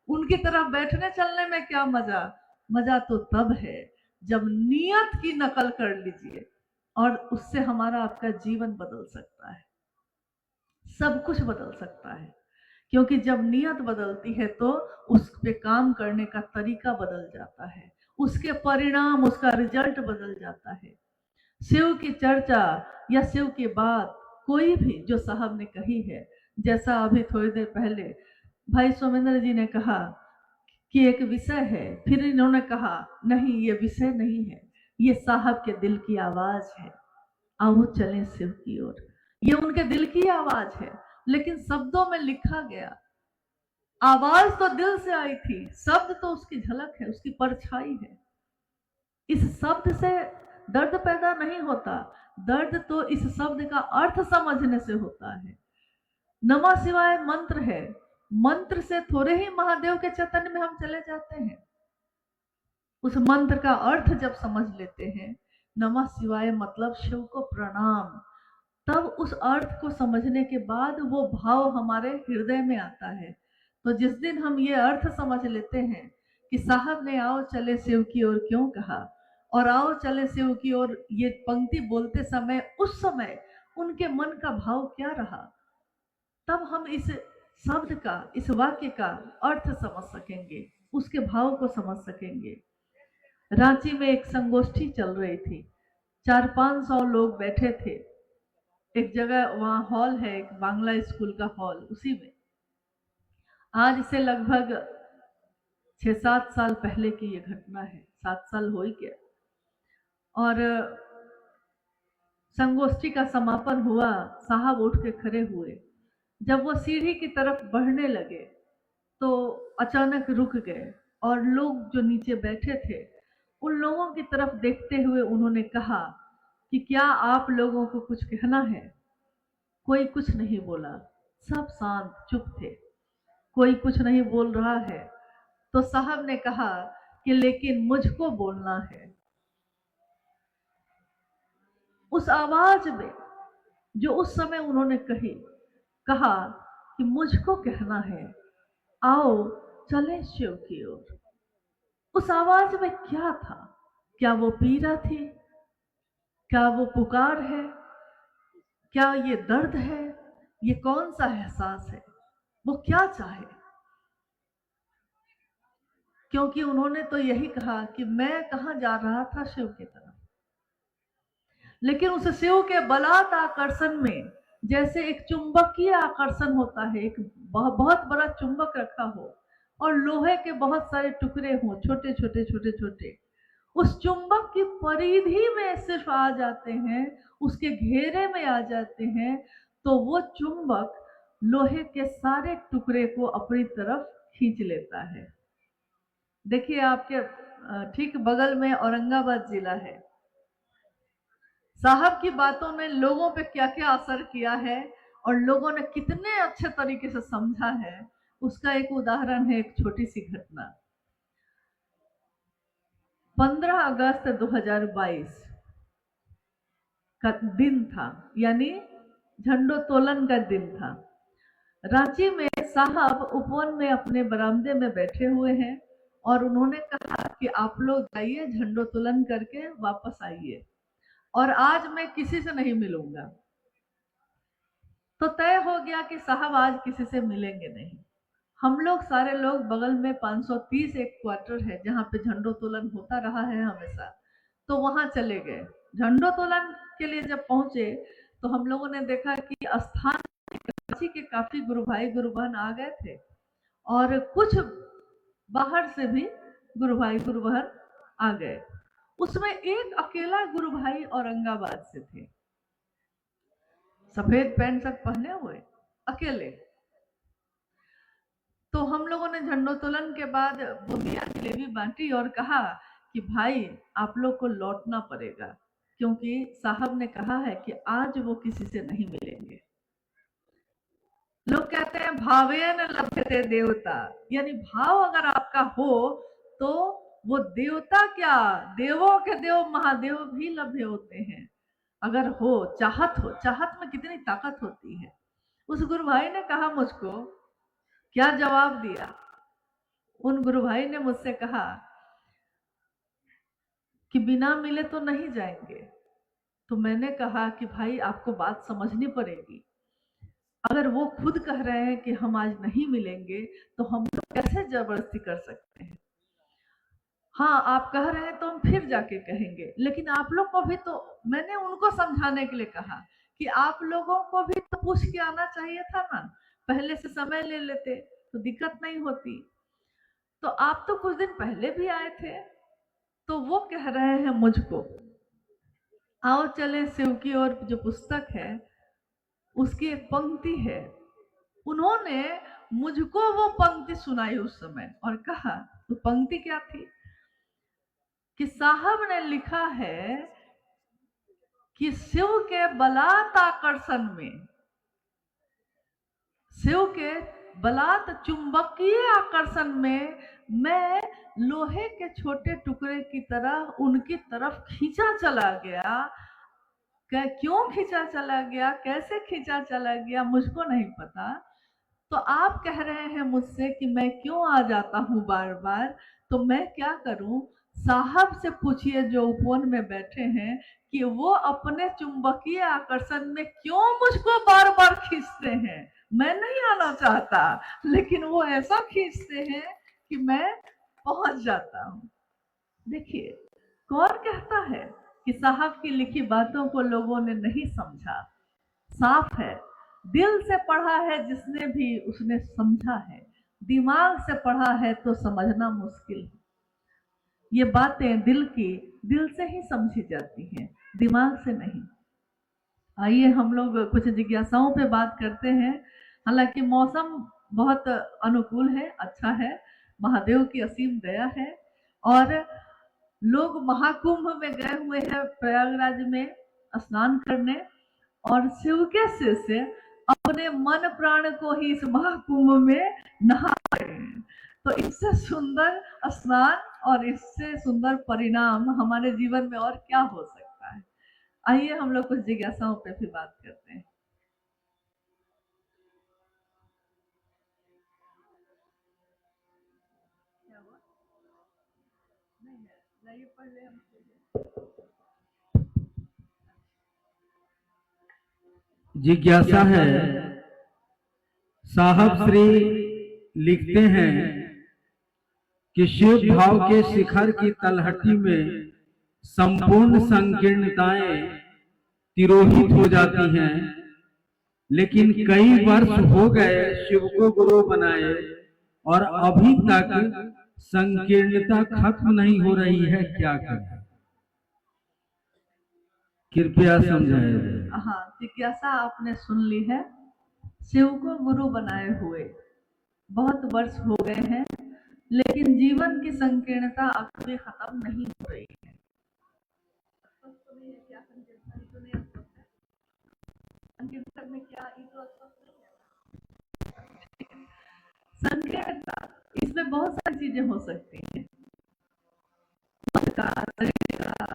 उनकी तरफ बैठने चलने में क्या मजा? मजा तो तब है जब नियत की नकल कर लीजिए, और उससे हमारा आपका जीवन बदल सकता है, सब कुछ बदल सकता है। क्योंकि जब नियत बदलती है तो उस पे काम करने का तरीका बदल जाता है, उसके परिणाम, उसका रिजल्ट बदल जाता है। शिव की चर्चा या शिव की बात कोई भी जो साहब ने कही है, जैसा अभी थोड़ी देर पहले भाई सोमेंद्र जी ने कहा कि एक विषय है, फिर इन्होंने कहा नहीं ये विषय नहीं है, ये साहब के दिल की आवाज है, आओ चलें शिव की ओर। ये उनके दिल की आवाज है, लेकिन शब्दों में लिखा गया। आवाज तो दिल से आई थी, शब्द तो उसकी झलक है, उसकी परछाई है। इस शब्द से दर्द पैदा नहीं होता, दर्द तो इस शब्द का अर्थ समझने से होता है। नमः शिवाय मंत्र है, मंत्र से थोड़े ही महादेव के चैतन्य में हम चले जाते हैं। उस मंत्र का अर्थ जब समझ लेते हैं, नमः शिवाय मतलब शिव को प्रणाम, तब उस अर्थ को समझने के बाद वो भाव हमारे हृदय में आता है। तो जिस दिन हम ये अर्थ समझ लेते हैं कि साहब ने आओ चले शिव की ओर क्यों कहा, और आओ चले शिव की ओर ये पंक्ति बोलते समय उस समय उनके मन का भाव क्या रहा, तब हम इस शब्द का, इस वाक्य का अर्थ समझ सकेंगे, उसके भाव को समझ सकेंगे। रांची में एक संगोष्ठी चल रही थी, 400-500 लोग बैठे थे एक जगह, वहां हॉल है, एक बांग्ला स्कूल का हॉल, उसी में। आज से लगभग 6-7 साल पहले की ये घटना है, 7 साल हो ही गया। और संगोष्ठी का समापन हुआ, साहब उठ के खड़े हुए। जब वो सीढ़ी की तरफ बढ़ने लगे तो अचानक रुक गए, और लोग जो नीचे बैठे थे उन लोगों की तरफ देखते हुए उन्होंने कहा कि क्या आप लोगों को कुछ कहना है? कोई कुछ नहीं बोला, सब शांत चुप थे, कोई कुछ नहीं बोल रहा है। तो साहब ने कहा कि लेकिन मुझको बोलना है। उस आवाज में जो उस समय उन्होंने कहा कि मुझको कहना है, आओ चले शिव की ओर। उस आवाज में क्या था? क्या वो पीड़ा थी? क्या वो पुकार है? क्या ये दर्द है? ये कौन सा एहसास है? वो क्या चाहे? क्योंकि उन्होंने तो यही कहा कि मैं कहां जा रहा था, शिव की तरफ। लेकिन उस शिव के बलात् आकर्षण में जैसे एक चुंबकीय आकर्षण होता है, एक बहुत बड़ा चुंबक रखा हो और लोहे के बहुत सारे टुकड़े हों, छोटे छोटे छोटे छोटे, उस चुंबक की परिधि में सिर्फ आ जाते हैं, उसके घेरे में आ जाते हैं, तो वो चुंबक लोहे के सारे टुकड़े को अपनी तरफ खींच लेता है। देखिए आपके ठीक बगल में औरंगाबाद जिला है। साहब की बातों ने लोगों पे क्या क्या असर किया है और लोगों ने कितने अच्छे तरीके से समझा है, उसका एक उदाहरण है, एक छोटी सी घटना। 15 अगस्त 2022 का दिन था, यानी झंडोत्तोलन का दिन था। रांची में साहब उपवन में अपने बरामदे में बैठे हुए हैं और उन्होंने कहा कि आप लोग जाइए, झंडोत्तोलन करके वापस आइए, और आज मैं किसी से नहीं मिलूंगा। तो तय हो गया कि साहब आज किसी से मिलेंगे नहीं। हम लोग सारे लोग बगल में 530 एक क्वार्टर है जहाँ पे झंडोत्तोलन होता रहा है हमेशा, तो वहां चले गए। झंडोत्तोलन के लिए जब पहुंचे तो हम लोगों ने देखा कि स्थान रांची के काफी गुरु भाई गुरु बहन आ गए थे और कुछ बाहर से भी गुरु भाई गुरु बहन आ गए। उसमें एक अकेला गुरु भाई औरंगाबाद से थे, सफेद पैंट शर्ट पहने हुए, अकेले। तो हम लोगों ने झंडोत्तोलन के बाद बूंदिया जलेबी बांटी और कहा कि भाई आप लोग को लौटना पड़ेगा, क्योंकि साहब ने कहा है कि आज वो किसी से नहीं मिलेंगे। लोग कहते हैं भावेन लभ्यते देवता, यानी भाव अगर आपका हो तो वो देवता क्या, देवों के देव महादेव भी लभ्य होते हैं। अगर हो, चाहत हो, चाहत में कितनी ताकत होती है। उस गुरु भाई ने कहा मुझको, क्या जवाब दिया? उन गुरु भाई ने मुझसे कहा कि बिना मिले तो नहीं जाएंगे। तो मैंने कहा कि भाई आपको बात समझनी पड़ेगी। अगर वो खुद कह रहे हैं कि हम आज नहीं मिलेंगे तो हम लोग कैसे जबरदस्ती कर सकते हैं? हाँ, आप कह रहे हैं तो हम फिर जाके कहेंगे, लेकिन आप लोग को भी तो, मैंने उनको समझाने के लिए कहा कि आप लोगों को भी तो पूछ के आना चाहिए था ना, पहले से समय ले लेते तो दिक्कत नहीं होती। तो आप तो कुछ दिन पहले भी आए थे। तो वो कह रहे हैं मुझको, आओ चले शिव की ओर, जो पुस्तक है उसकी एक पंक्ति है, उन्होंने मुझको वो पंक्ति सुनाई उस समय और कहा, तो पंक्ति क्या थी कि साहब ने लिखा है कि शिव के बलात् आकर्षण में, शिव के बलात् चुंबकीय आकर्षण में मैं लोहे के छोटे टुकड़े की तरह उनकी तरफ खींचा चला गया। क्यों खींचा चला गया, कैसे खींचा चला गया, मुझको नहीं पता। तो आप कह रहे हैं मुझसे कि मैं क्यों आ जाता हूं बार बार, तो मैं क्या करूं? साहब से पूछिए जो उपवन में बैठे हैं कि वो अपने चुंबकीय आकर्षण में क्यों मुझको बार बार खींचते हैं। मैं नहीं आना चाहता, लेकिन वो ऐसा खींचते हैं कि मैं पहुंच जाता हूं। देखिए, कौन कहता है कि साहब की लिखी बातों को लोगों ने नहीं समझा? साफ है, दिल से पढ़ा है जिसने भी उसने समझा है, दिमाग से पढ़ा है तो समझना मुश्किल है। ये बातें दिल की, दिल से ही समझी जाती हैं, दिमाग से नहीं। आइए हम लोग कुछ जिज्ञासाओं पे बात करते हैं। हालांकि मौसम बहुत अनुकूल है, अच्छा है, महादेव की असीम दया है, और लोग महाकुंभ में गए हुए हैं प्रयागराज में स्नान करने, और शिव के सिर से अपने मन प्राण को ही इस महाकुंभ में नहा रहे हैं। तो इससे सुंदर स्नान और इससे सुंदर परिणाम हमारे जीवन में और क्या हो सकता है। आइए हम लोग कुछ जिज्ञासाओं पे भी बात करते हैं। क्या हुआ? नहीं है, लाइए पढ़ ले हम। जिज्ञासा है, साहब श्री लिखते हैं कि शिव भाव के शिखर की तलहटी में संपूर्ण संकीर्णताएं तिरोहित हो जाती हैं, लेकिन कई वर्ष हो गए शिव को गुरु बनाए और अभी तक संकीर्णता खत्म नहीं हो रही है, क्या करें? कृपया समझाइए। हाँ, जिज्ञासा आपने सुन ली है। शिव को गुरु बनाए हुए बहुत वर्ष हो गए हैं, लेकिन जीवन की संकीर्णता अभी खत्म नहीं हो रही है। संकीर्णता में क्या, संकीर्णता, इसमें बहुत सारी चीजें हो सकती हैं। का, शरीर का,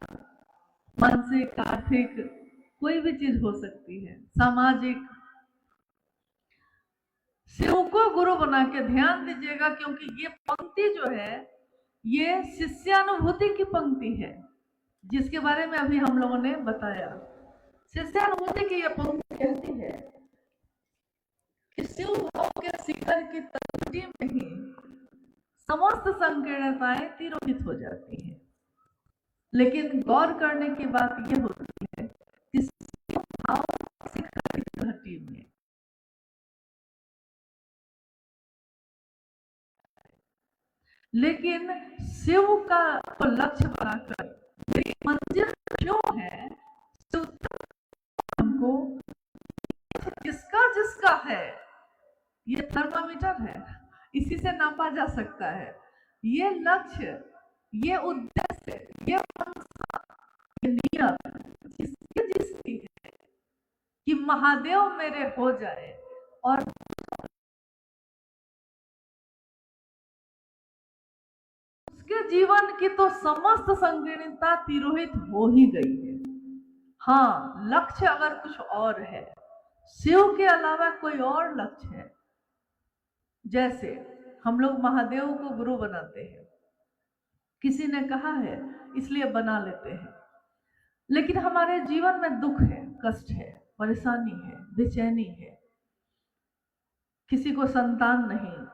मानसिक, आर्थिक, कोई भी चीज हो सकती है, सामाजिक। शिव को गुरु बना के ध्यान दीजिएगा, क्योंकि ये पंक्ति जो है ये शिष्यानुभूति की पंक्ति है, जिसके बारे में अभी हम लोगों ने बताया। शिष्यानुभूति की ये पंक्ति कहती है कि शिव भाव के शिखर की तलहटी में ही समस्त संकीर्णताएं तिरोहित हो जाती हैं। लेकिन गौर करने की बात यह होती है कि शिव भाव शिखर की तलहटी में, लेकिन शिव का लक्ष्य बनाकर मेरी मंजिल क्यों है, शिव हमको किसका जिसका है, ये थर्मामीटर है, इसी से नापा जा सकता है। ये लक्ष्य, ये उद्देश्य, ये नियत जिसकी जिसकी है कि महादेव मेरे हो जाए, और उसके जीवन की तो समस्त संकीर्णता तिरोहित हो ही गई है। हाँ, लक्ष्य अगर कुछ और है, शिव के अलावा कोई और लक्ष्य है, जैसे हम लोग महादेव को गुरु बनाते हैं, किसी ने कहा है इसलिए बना लेते हैं, लेकिन हमारे जीवन में दुख है, कष्ट है, परेशानी है, बेचैनी है, किसी को संतान नहीं,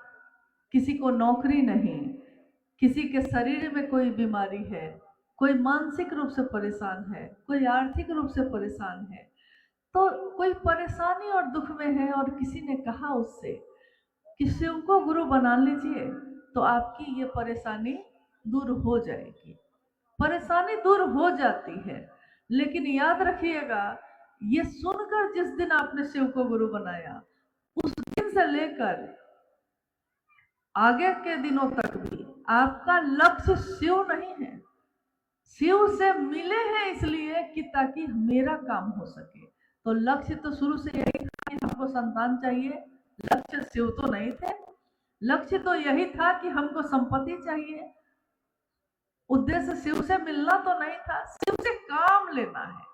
किसी को नौकरी नहीं, किसी के शरीर में कोई बीमारी है, कोई मानसिक रूप से परेशान है, कोई आर्थिक रूप से परेशान है, तो कोई परेशानी और दुख में है, और किसी ने कहा उससे कि शिव को गुरु बना लीजिए तो आपकी ये परेशानी दूर हो जाएगी। परेशानी दूर हो जाती है, लेकिन याद रखिएगा, ये सुनकर जिस दिन आपने शिव को गुरु बनाया, उस दिन से लेकर आगे के दिनों तक भी आपका लक्ष्य शिव नहीं है। शिव से मिले हैं इसलिए कि ताकि मेरा काम हो सके। तो लक्ष्य तो शुरू से यही था कि हमको संतान चाहिए, लक्ष्य शिव तो नहीं थे। लक्ष्य तो यही था कि हमको संपत्ति चाहिए, उद्देश्य शिव से मिलना तो नहीं था, शिव से काम लेना है।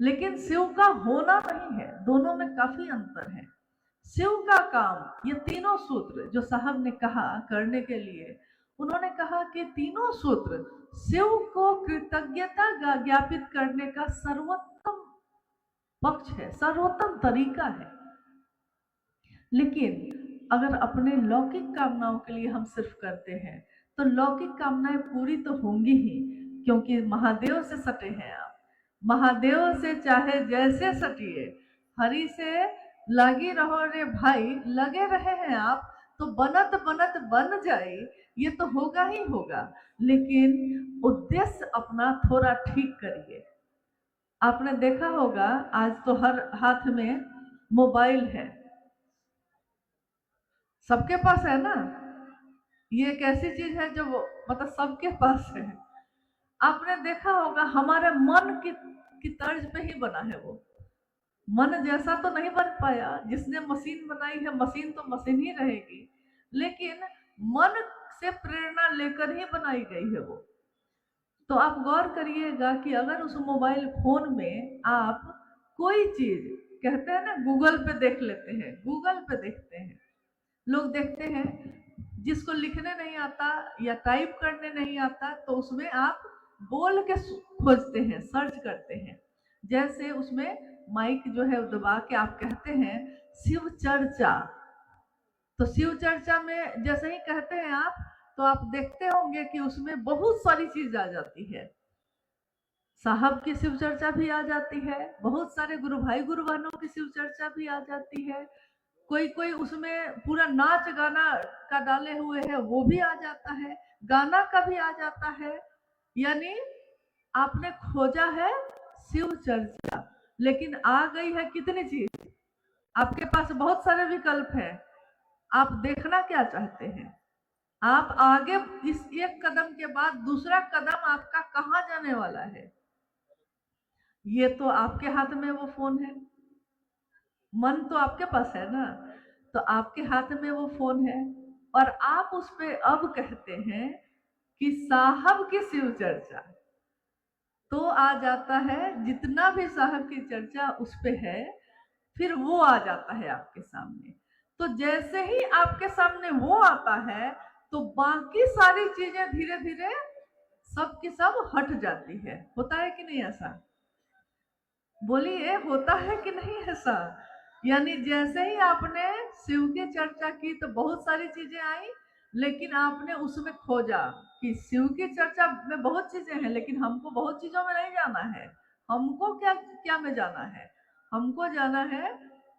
लेकिन शिव का होना नहीं है, दोनों में काफी अंतर है। शिव का काम, ये तीनों सूत्र जो साहब ने कहा करने के लिए, उन्होंने कहा कि तीनों सूत्र शिव को कृतज्ञता ज्ञापित करने का सर्वोत्तम पक्ष है, सर्वोत्तम तरीका है। लेकिन अगर अपने लौकिक कामनाओं के लिए हम सिर्फ करते हैं तो लौकिक कामनाएं पूरी तो होंगी ही, क्योंकि महादेव से सटे हैं आप। महादेव से चाहे जैसे सटिए, हरि से लगी रहो रे भाई, लगे रहे हैं आप तो बनत बनत बन जाए, ये तो होगा ही होगा। लेकिन उद्देश्य अपना थोड़ा ठीक करिए। आपने देखा होगा आज तो हर हाथ में मोबाइल है, सबके पास है ना। ये एक ऐसी चीज है जो मतलब सबके पास है। आपने देखा होगा हमारे मन की तर्ज पे ही बना है वो। मन जैसा तो नहीं बन पाया, जिसने मशीन बनाई है, मशीन तो मशीन ही रहेगी, लेकिन मन से प्रेरणा लेकर ही बनाई गई है वो। तो आप गौर करिएगा कि अगर उस मोबाइल फोन में आप कोई चीज, कहते हैं ना गूगल पे देख लेते हैं, गूगल पे देखते हैं, लोग देखते हैं, जिसको लिखने नहीं आता या टाइप करने नहीं आता तो उसमें आप बोल के खोजते हैं, सर्च करते हैं। जैसे उसमें माइक जो है दबा के आप कहते हैं शिव चर्चा, तो शिव चर्चा में जैसे ही कहते हैं आप, तो आप देखते होंगे कि उसमें बहुत सारी चीज आ जाती है। साहब की शिव चर्चा भी आ जाती है, बहुत सारे गुरु भाई गुरु बहनों की शिव चर्चा भी आ जाती है, कोई कोई उसमें पूरा नाच गाना का डाले हुए है वो भी आ जाता है, गाना का भी आ जाता है। यानी आपने खोजा है शिव चर्चा, लेकिन आ गई है कितनी चीज, आपके पास बहुत सारे विकल्प है। आप देखना क्या चाहते हैं, आप आगे इस एक कदम के बाद दूसरा कदम आपका कहां जाने वाला है, ये तो आपके हाथ में वो फोन है। मन तो आपके पास है ना, तो आपके हाथ में वो फोन है, और आप उस पे अब कहते हैं कि साहब की शिव चर्चा तो आ जाता है, जितना भी साहब की चर्चा उस पे है फिर वो आ जाता है आपके सामने। तो जैसे ही आपके सामने वो आता है तो बाकी सारी चीजें धीरे धीरे सब की सब हट जाती है। होता है कि नहीं ऐसा? बोलिए, होता है कि नहीं ऐसा? यानी जैसे ही आपने शिव की चर्चा की तो बहुत सारी चीजें आई, लेकिन आपने उसमें खोजा कि शिव की चर्चा में बहुत चीजें हैं, लेकिन हमको बहुत चीजों में नहीं जाना है। हमको क्या क्या में जाना है? हमको जाना है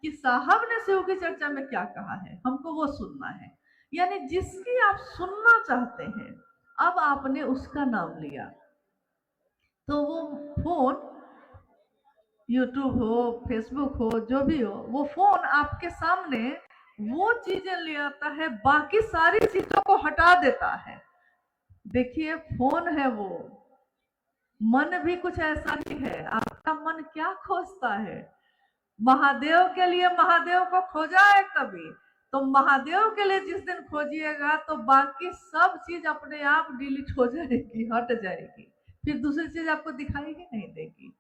कि साहब ने शिव की चर्चा में क्या कहा है, हमको वो सुनना है। यानी जिसकी आप सुनना चाहते हैं, अब आपने उसका नाम लिया तो वो फोन, यूट्यूब हो, फेसबुक हो, जो भी हो, वो फोन आपके सामने वो चीजें ले आता है, बाकी सारी चीजों को हटा देता है। देखिए, फोन है वो, मन भी कुछ ऐसा ही है। आपका मन क्या खोजता है? महादेव के लिए महादेव को खोजा है कभी? तो महादेव के लिए जिस दिन खोजिएगा तो बाकी सब चीज अपने आप डिलीट हो जाएगी, हट जाएगी, फिर दूसरी चीज आपको दिखाई ही नहीं देगी।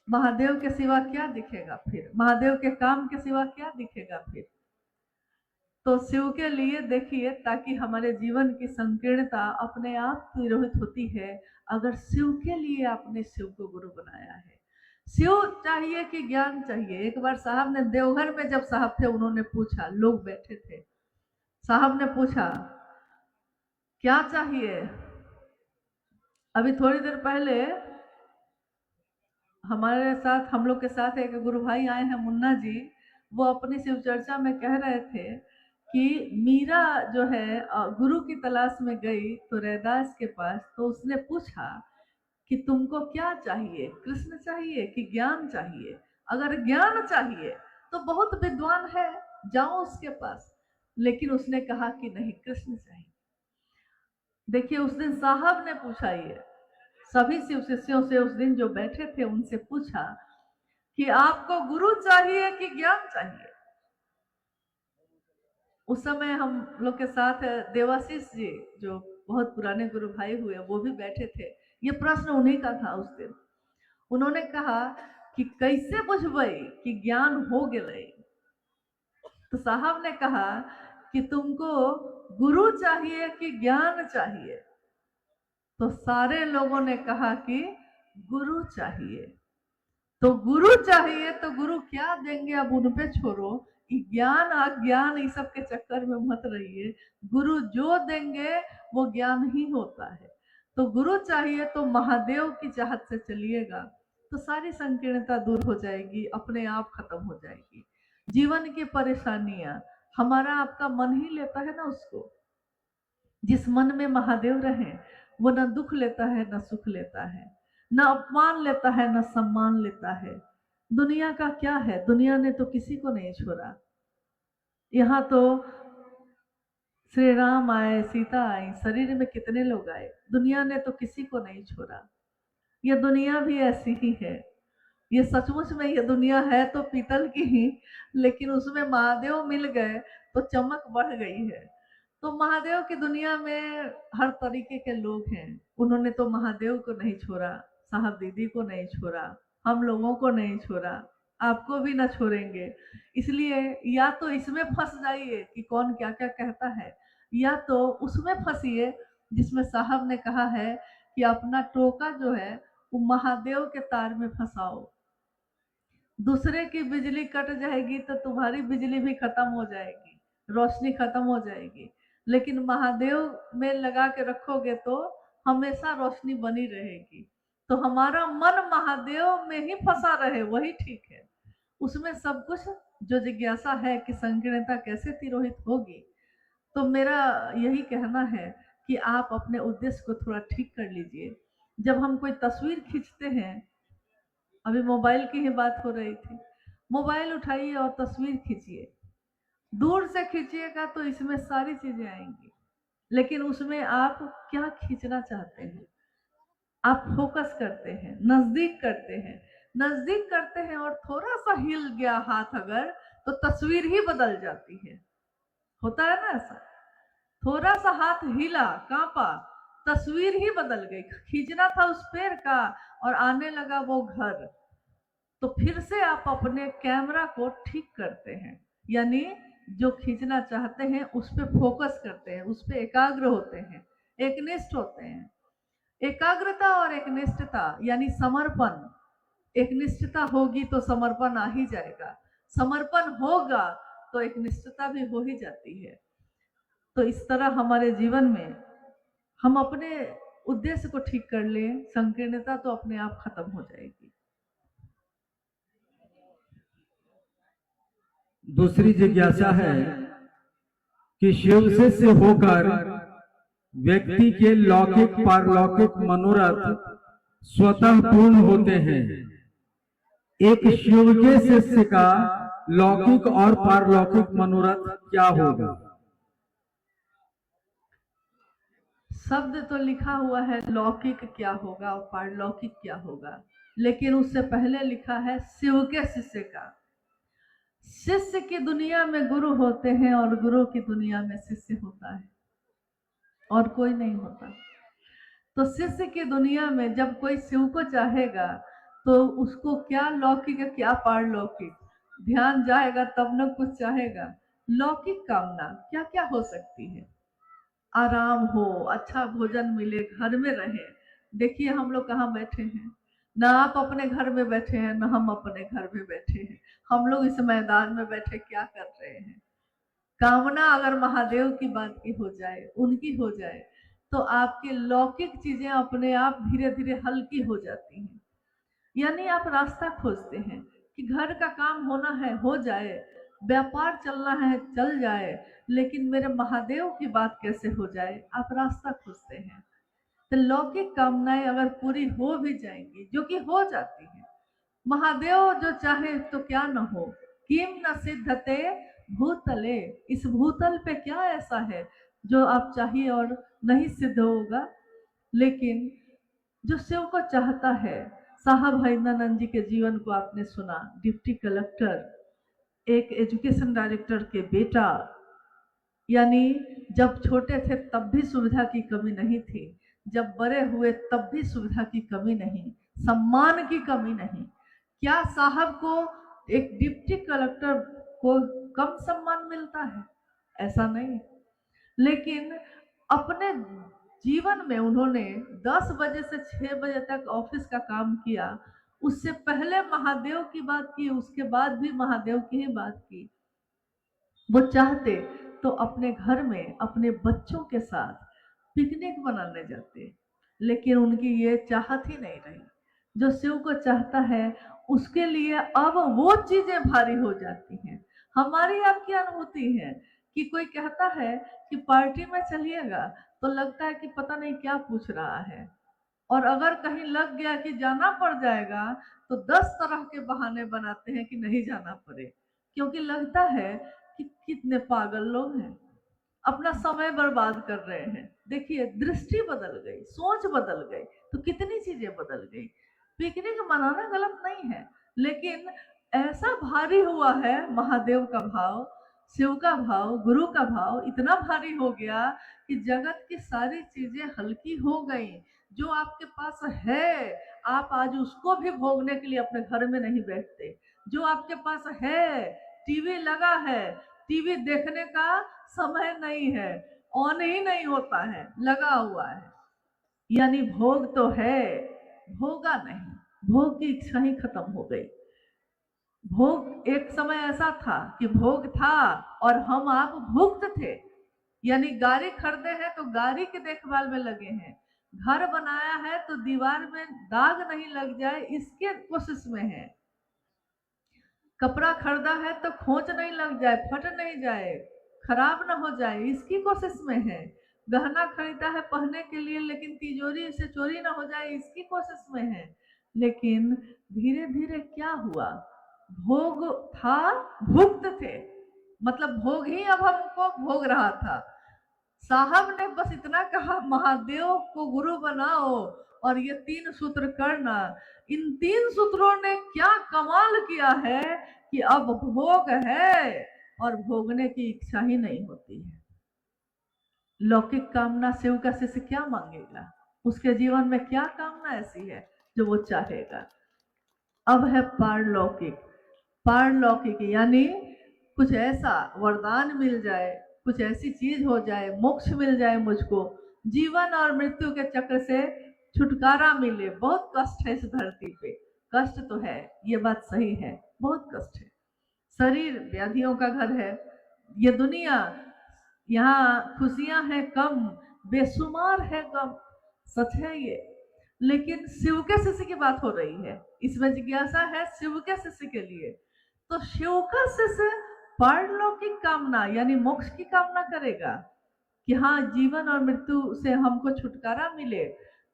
महादेव के सिवा क्या दिखेगा फिर? महादेव के काम के सिवा क्या दिखेगा फिर? तो शिव के लिए देखिए, ताकि हमारे जीवन की संकीर्णता अपने आप तिरोहित होती है अगर शिव के लिए आपने शिव को गुरु बनाया है। शिव चाहिए कि ज्ञान चाहिए? एक बार साहब ने देवघर में, जब साहब थे, उन्होंने पूछा, लोग बैठे थे, साहब ने पूछा क्या चाहिए? अभी थोड़ी देर पहले हमारे साथ, हम लोग के साथ एक गुरु भाई आए हैं, मुन्ना जी, वो अपनी शिव चर्चा में कह रहे थे कि मीरा जो है गुरु की तलाश में गई तो रैदास के पास, तो उसने पूछा कि तुमको क्या चाहिए, कृष्ण चाहिए कि ज्ञान चाहिए? अगर ज्ञान चाहिए तो बहुत विद्वान है, जाओ उसके पास। लेकिन उसने कहा कि नहीं, कृष्ण चाहिए। देखिए, उस दिन साहब ने पूछा, ये सभी शिव शिष्यों से उस दिन जो बैठे थे उनसे पूछा कि आपको गुरु चाहिए कि ज्ञान चाहिए? उस समय हम लोग के साथ देवाशीष जी, जो बहुत पुराने गुरु भाई हुए, वो भी बैठे थे। ये प्रश्न उन्हीं का था उस दिन। उन्होंने कहा कि कैसे बुझबई कि ज्ञान हो गए? तो साहब ने कहा कि तुमको गुरु चाहिए कि ज्ञान चाहिए? तो सारे लोगों ने कहा कि गुरु चाहिए। तो गुरु चाहिए तो गुरु क्या देंगे अब उन पे छोड़ो, ज्ञान अज्ञान इस सब के चक्कर में मत रहिए। गुरु जो देंगे वो ज्ञान ही होता है। तो गुरु चाहिए तो महादेव की चाहत से चलिएगा तो सारी संकीर्णता दूर हो जाएगी, अपने आप खत्म हो जाएगी। जीवन की परेशानियां हमारा आपका मन ही लेता है ना उसको। जिस मन में महादेव रहे वो न दुख लेता है न सुख लेता है, न अपमान लेता है न सम्मान लेता है। दुनिया का क्या है? दुनिया ने तो किसी को नहीं छोड़ा। यहाँ तो श्री राम आए, सीता आई, शरीर में कितने लोग आए, दुनिया ने तो किसी को नहीं छोड़ा। ये दुनिया भी ऐसी ही है। ये सचमुच में ये दुनिया है तो पीतल की ही, लेकिन उसमें महादेव मिल गए तो चमक बढ़ गई है। तो महादेव की दुनिया में हर तरीके के लोग हैं। उन्होंने तो महादेव को नहीं छोड़ा, साहब दीदी को नहीं छोड़ा, हम लोगों को नहीं छोड़ा, आपको भी ना छोड़ेंगे। इसलिए या तो इसमें फंस जाइए कि कौन क्या क्या कहता है, या तो उसमें फंसिए जिसमें साहब ने कहा है कि अपना टोका जो है वो महादेव के तार में फंसाओ। दूसरे की बिजली कट जाएगी तो तुम्हारी बिजली भी खत्म हो जाएगी, रोशनी खत्म हो जाएगी। लेकिन महादेव में लगा के रखोगे तो हमेशा रोशनी बनी रहेगी। तो हमारा मन महादेव में ही फंसा रहे, वही ठीक है। उसमें सब कुछ जो जिज्ञासा है कि संकीर्णता कैसे तिरोहित होगी। तो मेरा यही कहना है कि आप अपने उद्देश्य को थोड़ा ठीक कर लीजिए। जब हम कोई तस्वीर खींचते हैं, अभी मोबाइल की ही बात हो रही थी, मोबाइल उठाइए और तस्वीर खींचिए। दूर से खींचिएगा तो इसमें सारी चीजें आएंगी, लेकिन उसमें आप क्या खींचना चाहते हैं? आप फोकस करते हैं, नजदीक करते हैं, नजदीक करते हैं और थोड़ा सा हिल गया हाथ अगर, तो तस्वीर ही बदल जाती है। होता है ना ऐसा? थोड़ा सा हाथ हिला, कांपा, तस्वीर ही बदल गई। खींचना था उस पेड़ का और आने लगा वो घर। तो फिर से आप अपने कैमरा को ठीक करते हैं, यानी जो खींचना चाहते हैं उस पर फोकस करते हैं, उस पर एकाग्र होते हैं, एकनिष्ठ होते हैं। एकाग्रता और एकनिष्ठता यानी समर्पण। एकनिष्ठता होगी तो समर्पण आ ही जाएगा, समर्पण होगा तो एकनिष्ठता भी हो ही जाती है। तो इस तरह हमारे जीवन में हम अपने उद्देश्य को ठीक कर लें, संकीर्णता तो अपने आप खत्म हो जाएगी। दूसरी जिज्ञासा है कि शिव से होकर व्यक्ति के लौकिक पारलौकिक मनोरथ स्वतः पूर्ण होते हैं। एक शिव के शिष्य का लौकिक और पारलौकिक मनोरथ क्या होगा? शब्द तो लिखा हुआ है लौकिक क्या होगा और पारलौकिक क्या होगा, लेकिन उससे पहले लिखा है शिव के शिष्य का। शिष्य की दुनिया में गुरु होते हैं और गुरु की दुनिया में शिष्य होता है, और कोई नहीं होता। तो शिष्य की दुनिया में जब कोई शिव को चाहेगा तो उसको क्या लौकिक है क्या पारलौकिक, ध्यान जाएगा तब न कुछ चाहेगा। लौकिक कामना क्या क्या हो सकती है? आराम हो, अच्छा भोजन मिले, घर में रहे। देखिए हम लोग कहाँ बैठे हैं, ना आप अपने घर में बैठे हैं ना हम अपने घर में बैठे हैं। हम लोग इस मैदान में बैठे क्या कर रहे हैं? कामना अगर महादेव की बात की हो जाए, उनकी हो जाए, तो आपके लौकिक चीजें अपने आप धीरे धीरे हल्की हो जाती हैं। यानी आप रास्ता खोजते हैं कि घर का काम होना है हो जाए, व्यापार चलना है चल जाए, लेकिन मेरे महादेव की बात कैसे हो जाए, आप रास्ता खोजते हैं। तो लौकिक कामनाएं अगर पूरी हो भी जाएंगी, जो कि हो जाती है, महादेव जो चाहे तो क्या न हो। किम न सिद्धते भूतले, इस भूतल पे क्या ऐसा है जो आप चाहिए और नहीं सिद्ध होगा। लेकिन जो शिव को चाहता है, साहब हरिंद्रानंद जी के जीवन को आपने सुना, डिप्टी कलेक्टर, एक एजुकेशन डायरेक्टर के बेटा, यानी जब छोटे थे तब भी सुविधा की कमी नहीं थी, जब बड़े हुए तब भी सुविधा की कमी नहीं, सम्मान की कमी नहीं। क्या साहब को एक डिप्टी कलेक्टर को कम सम्मान मिलता है? ऐसा नहीं। लेकिन अपने जीवन में उन्होंने 10 बजे से 6 बजे तक ऑफिस का काम किया। उससे पहले महादेव की बात की, उसके बाद भी महादेव की ही बात की। वो चाहते तो अपने घर में अपने बच्चों के साथ पिकनिक मनाने जाते, लेकिन उनकी ये चाहत ही नहीं रही। जो शिव को चाहता है उसके लिए अब वो चीजें भारी हो जाती हैं। हमारी आपकी अनुभूति है कि कोई कहता है कि पार्टी में चलिएगा तो लगता है कि पता नहीं क्या पूछ रहा है, और अगर कहीं लग गया कि जाना पड़ जाएगा तो 10 तरह के बहाने बनाते हैं कि नहीं जाना पड़े, क्योंकि लगता है कि कितने पागल लोग हैं, अपना समय बर्बाद कर रहे हैं। देखिए दृष्टि बदल गई, सोच बदल गई, तो कितनी चीजें बदल गई। पिकनिक मनाना गलत नहीं है, लेकिन ऐसा भारी हुआ है महादेव का भाव, शिव का भाव, गुरु का भाव इतना भारी हो गया कि जगत की सारी चीजें हल्की हो गई। जो आपके पास है आप आज उसको भी भोगने के लिए अपने घर में नहीं बैठते। जो आपके पास है, टीवी लगा है, टीवी देखने का समय नहीं है, ऑन ही नहीं होता है, लगा हुआ है, यानी भोग तो है, भोगा नहीं, भोग की इच्छा ही खत्म हो गई। भोग एक समय ऐसा था कि भोग था और हम आप भुक्त थे, यानी गाड़ी खरीदे हैं तो गाड़ी के देखभाल में लगे हैं, घर बनाया है तो दीवार में दाग नहीं लग जाए इसके कोशिश में है, कपड़ा खरीदा है तो खोंच नहीं लग जाए, फट नहीं जाए, खराब ना हो जाए इसकी कोशिश में है, गहना खरीदा है पहनने के लिए लेकिन तिजोरी से चोरी ना हो जाए इसकी कोशिश में है। लेकिन धीरे धीरे क्या हुआ, भोग था, भुक्त थे, मतलब भोग ही अब हमको भोग रहा था। साहब ने बस इतना कहा महादेव को गुरु बनाओ और ये 3 सूत्र करना। इन 3 सूत्रों ने क्या कमाल किया है कि अब भोग है और भोगने की इच्छा ही नहीं होती है। लौकिक कामना शिव का शिष्य क्या मांगेगा? उसके जीवन में क्या कामना ऐसी है जो वो चाहेगा? अब है पारलौकिक। पारलौकिक यानी कुछ ऐसा वरदान मिल जाए, कुछ ऐसी चीज हो जाए, मोक्ष मिल जाए मुझको, जीवन और मृत्यु के चक्र से छुटकारा मिले। बहुत कष्ट है इस धरती पे, कष्ट तो है, ये बात सही है, बहुत कष्ट है। शरीर व्याधियों का घर है, ये दुनिया, यहाँ खुशियां हैं कम, बेशुमार है गम, सच है ये। लेकिन शिव के शिष्य की बात हो रही है, इसमें जिज्ञासा है शिव के शिष्य के लिए। तो शिव का शिष्य पारलौकिक कामना यानी मोक्ष की कामना करेगा कि हाँ, जीवन और मृत्यु से हमको छुटकारा मिले,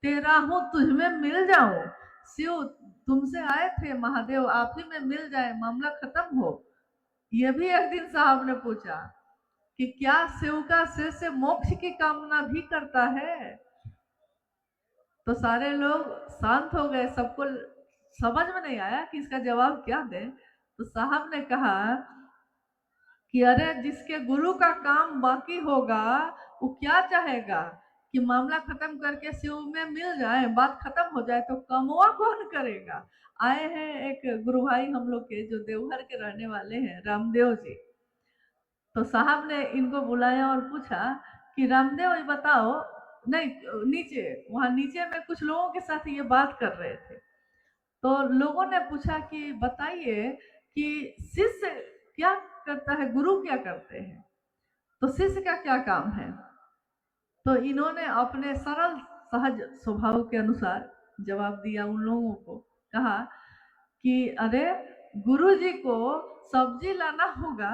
तेरा हूं तुझ में मिल जाऊं। शिव तुमसे आए थे महादेव, आप ही में मिल जाए, मामला खत्म हो। ये भी एक दिन साहब ने पूछा कि क्या शिव का शिष्य मोक्ष की कामना भी करता है? तो सारे लोग शांत हो गए, सबको समझ में नहीं आया कि इसका जवाब क्या दें। तो साहब ने कहा कि अरे, जिसके गुरु का काम बाकी होगा वो क्या चाहेगा कि मामला खत्म करके शिव में मिल जाए, बात खत्म हो जाए, तो कमवा कौन करेगा? आए हैं एक गुरु भाई हम लोग के, जो देवघर के रहने वाले हैं, रामदेव जी। तो साहब ने इनको बुलाया और पूछा कि रामदेव ये बताओ, नहीं, नीचे, वहां नीचे में कुछ लोगों के साथ ये बात कर रहे थे। तो लोगों ने पूछा कि बताइए कि शिष्य क्या करता है, गुरु क्या करते हैं, तो शिष्य का क्या काम है? तो इन्होंने अपने सरल सहज स्वभाव के अनुसार जवाब दिया उन लोगों को। कहा कि अरे, गुरु जी को सब्जी लाना होगा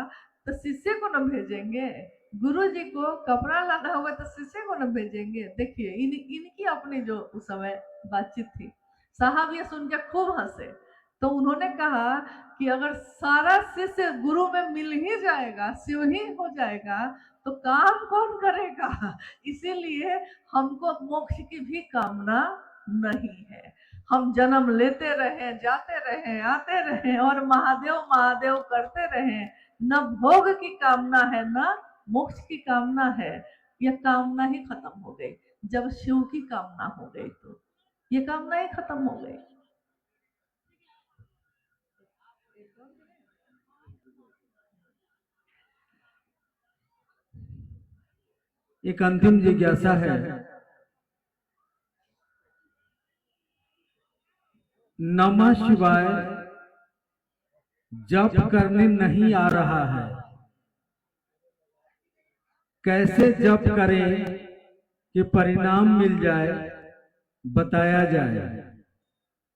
तो शिष्य को न भेजेंगे, गुरु जी को कपड़ा लाना होगा तो शिष्य को न भेजेंगे। देखिए इनकी अपनी जो उस समय बातचीत थी। साहब ये सुन के खूब हंसे। तो उन्होंने कहा कि अगर सारा शिष्य गुरु में मिल ही जाएगा, शिव ही हो जाएगा, तो काम कौन करेगा? इसीलिए हमको मोक्ष की भी कामना नहीं है। हम जन्म लेते रहे, जाते रहे, आते रहे और महादेव महादेव करते रहे। न भोग की कामना है, न मोक्ष की कामना है। यह कामना ही खत्म हो गई। जब शिव की कामना हो गई तो ये कामना ही खत्म हो गई। एक अंतिम जिज्ञासा है, नमः शिवाय जप करने नहीं आ रहा है, कैसे जप करें कि परिणाम मिल जाए, बताया जाए।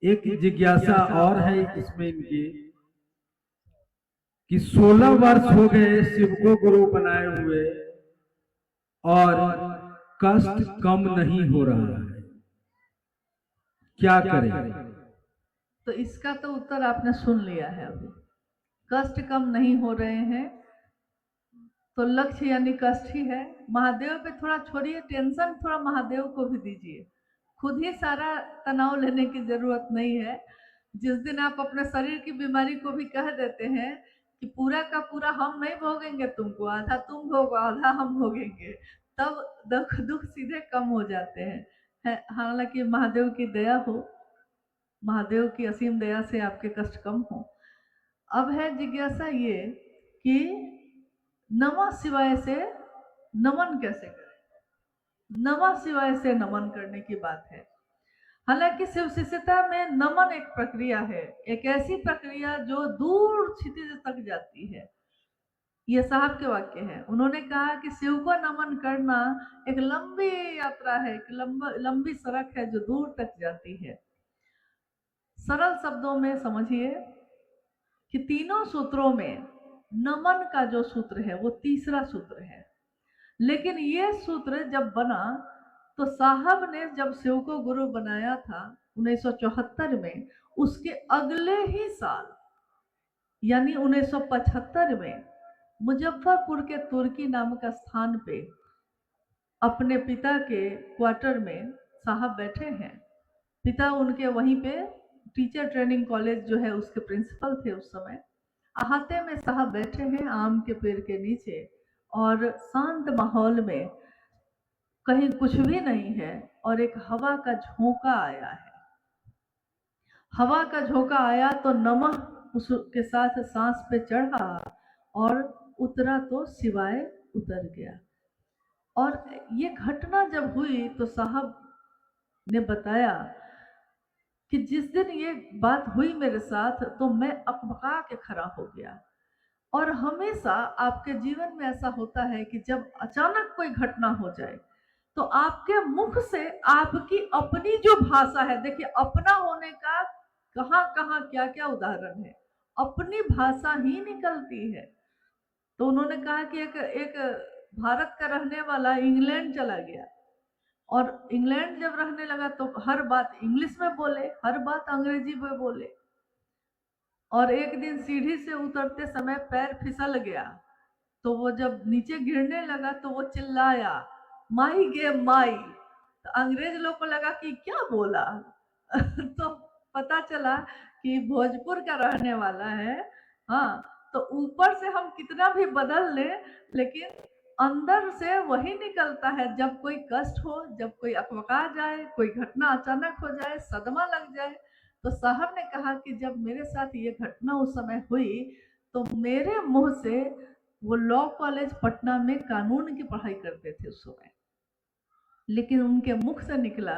एक जिज्ञासा और है इसमें इनकी कि 16 वर्ष हो गए शिव को गुरु बनाए हुए और कष्ट कम नहीं हो रहा है, क्या करें? तो इसका तो उत्तर आपने सुन लिया है। अभी कष्ट कम नहीं हो रहे हैं तो लक्ष्य यानी कष्ट ही है। महादेव पे थोड़ा छोड़िए टेंशन, थोड़ा महादेव को भी दीजिए। खुद ही सारा तनाव लेने की जरूरत नहीं है। जिस दिन आप अपने शरीर की बीमारी को भी कह देते हैं कि पूरा का पूरा हम नहीं भोगेंगे तुमको, आधा तुम भोगो आधा हम भोगेंगे, तब दुख सीधे कम हो जाते हैं। हालांकि महादेव की दया हो, महादेव की असीम दया से आपके कष्ट कम हो। अब है जिज्ञासा ये कि नमः शिवाय से नमन कैसे करें? नमः शिवाय से नमन करने की बात है। हालांकि शिव शिष्यता में नमन एक प्रक्रिया है, एक ऐसी प्रक्रिया जो दूर क्षितिज तक जाती है। ये साहब के वाक्य है। उन्होंने कहा कि शिव को नमन करना एक लंबी यात्रा है, एक लंबी सड़क है जो दूर तक जाती है। सरल शब्दों में समझिए कि तीनों सूत्रों में नमन का जो सूत्र है वो तीसरा सूत्र है। लेकिन ये सूत्र जब बना तो साहब ने जब शिव को गुरु बनाया था 1974 में, उसके अगले ही साल यानी 1975 में मुजफ्फरपुर के तुर्की नामक स्थान पे अपने पिता के क्वार्टर में साहब बैठे हैं। पिता उनके वहीं पे टीचर ट्रेनिंग कॉलेज जो है उसके प्रिंसिपल थे उस समय। अहाते में साहब बैठे हैं आम के पेड़ के नीचे और शांत माहौल में कहीं कुछ भी नहीं है और एक हवा का झोंका आया है। हवा का झोंका आया तो नमः उसके साथ सांस पे चढ़ा और उतरा तो सिवाय उतर गया। और ये घटना जब हुई तो साहब ने बताया कि जिस दिन ये बात हुई मेरे साथ तो मैं अकबका के खड़ा हो गया। और हमेशा आपके जीवन में ऐसा होता है कि जब अचानक कोई घटना हो जाए तो आपके मुख से आपकी अपनी जो भाषा है, देखिए अपना होने का कहाँ कहाँ क्या क्या उदाहरण है, अपनी भाषा ही निकलती है। तो उन्होंने कहा कि एक भारत का रहने वाला इंग्लैंड चला गया और इंग्लैंड जब रहने लगा तो हर बात इंग्लिश में बोले, हर बात अंग्रेजी में बोले। और एक दिन सीढ़ी से उतरते समय पैर फिसल गया तो वो जब नीचे गिरने लगा तो वो चिल्लाया, माई गे माई। तो अंग्रेज लोग को लगा कि क्या बोला तो पता चला कि भोजपुर का रहने वाला है। हाँ, तो ऊपर से हम कितना भी बदल लें लेकिन अंदर से वही निकलता है। जब कोई कष्ट हो, जब कोई अकबका जाए, कोई घटना अचानक हो जाए, सदमा लग जाए। तो साहब ने कहा कि जब मेरे साथ ये घटना उस समय हुई तो मेरे मुंह से, वो लॉ कॉलेज पटना में कानून की पढ़ाई करते थे उस समय, लेकिन उनके मुख से निकला,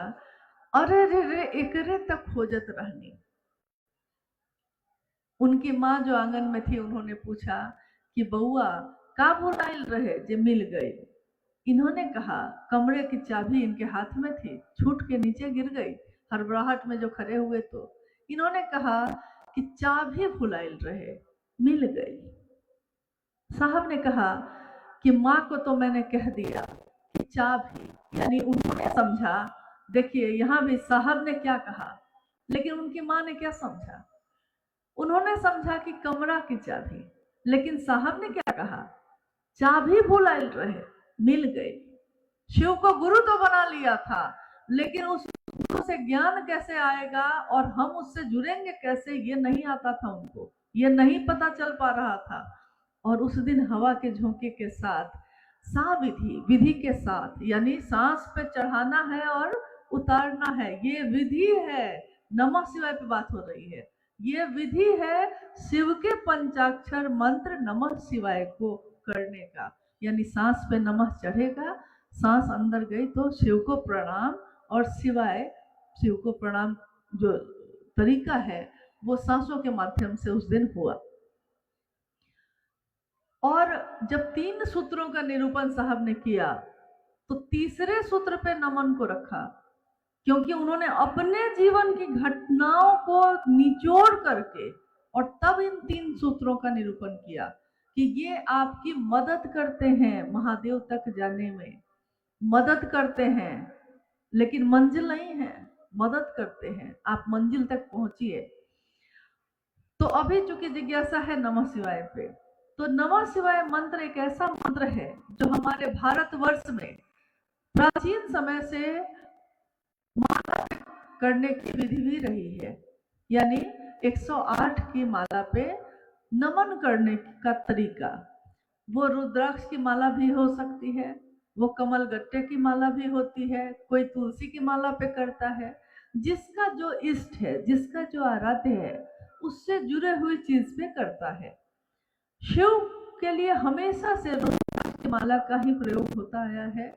अरे रे रे एकरे तक खोजत रहनी। उनकी माँ जो आंगन में थी उन्होंने पूछा कि बउआ का भुलाइल रहे जे मिल गई। इन्होंने कहा कमरे की चाबी इनके हाथ में थी, छूट के नीचे गिर गई हड़बड़ाहट में जो खड़े हुए। तो इन्होंने कहा कि चाबी भुलाइल रहे, मिल गई। साहब ने कहा कि माँ को तो मैंने कह दिया कि चाबी, यानी उन्होंने समझा। देखिए यहाँ भी साहब ने क्या कहा लेकिन उनकी माँ ने क्या समझा। उन्होंने समझा कि कमरा की चाबी, लेकिन साहब ने क्या कहा, चाबी भुलाइल रहे, मिल गई। शिव को गुरु तो बना लिया था लेकिन उस गुरु से ज्ञान कैसे आएगा और हम उससे जुड़ेंगे कैसे, ये नहीं आता था उनको, ये नहीं पता चल पा रहा था। और उस दिन हवा के झोंके के साथ साविधि, विधि के साथ, यानी सांस पे चढ़ाना है और उतारना है, ये विधि है। नमः शिवाय पे बात हो रही है, ये विधि है शिव के पंचाक्षर मंत्र नमः शिवाय को करने का। यानी सांस पे नमः चढ़ेगा, सांस अंदर गई तो शिव को प्रणाम, और शिवाय, शिव को प्रणाम जो तरीका है वो सांसों के माध्यम से उस दिन हुआ। और जब 3 सूत्रों का निरूपण साहब ने किया तो तीसरे सूत्र पे नमन को रखा, क्योंकि उन्होंने अपने जीवन की घटनाओं को निचोड़ करके और तब इन 3 सूत्रों का निरूपण किया कि ये आपकी मदद करते हैं महादेव तक जाने में, मदद करते हैं, लेकिन मंजिल नहीं है, मदद करते हैं, आप मंजिल तक पहुंचिए। तो अभी चूंकि जिज्ञासा है नमः शिवाय पे, तो नमः शिवाय मंत्र एक ऐसा मंत्र है जो हमारे भारतवर्ष में प्राचीन समय से माला करने की विधि भी रही है। यानी 108 की माला पे नमन करने का तरीका, वो रुद्राक्ष की माला भी हो सकती है, वो कमल गट्टे की माला भी होती है, कोई तुलसी की माला पे करता है। जिसका जो इष्ट है, जिसका जो आराध्य है, उससे जुड़े हुई चीज पे करता है। शिव के लिए हमेशा से रुद्राक्ष की माला का ही प्रयोग होता आया है,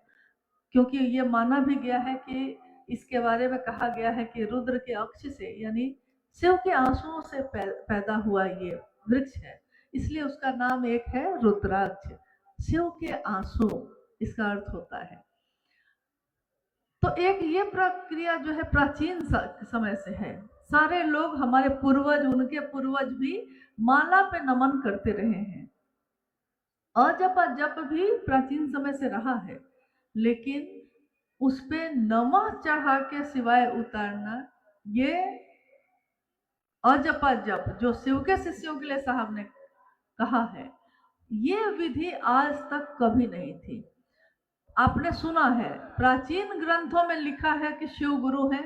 क्योंकि ये माना भी गया है कि इसके बारे में कहा गया है कि रुद्र के अक्ष से, यानी शिव के आंसुओं से पैदा हुआ ये वृक्ष है, इसलिए उसका नाम एक है रुद्राक्ष, शिव के आंसू इसका अर्थ होता है। तो एक ये प्रक्रिया जो है प्राचीन समय से है, सारे लोग हमारे पूर्वज, उनके पूर्वज भी माला पे नमन करते रहे हैं। अजप जप भी प्राचीन समय से रहा है, लेकिन उस पे नमः चढ़ा के सिवाय उतारना, ये अजपा जप जो शिव के शिष्यों के लिए साहब ने कहा है, ये विधि आज तक कभी नहीं थी। आपने सुना है प्राचीन ग्रंथों में लिखा है कि शिव गुरु है,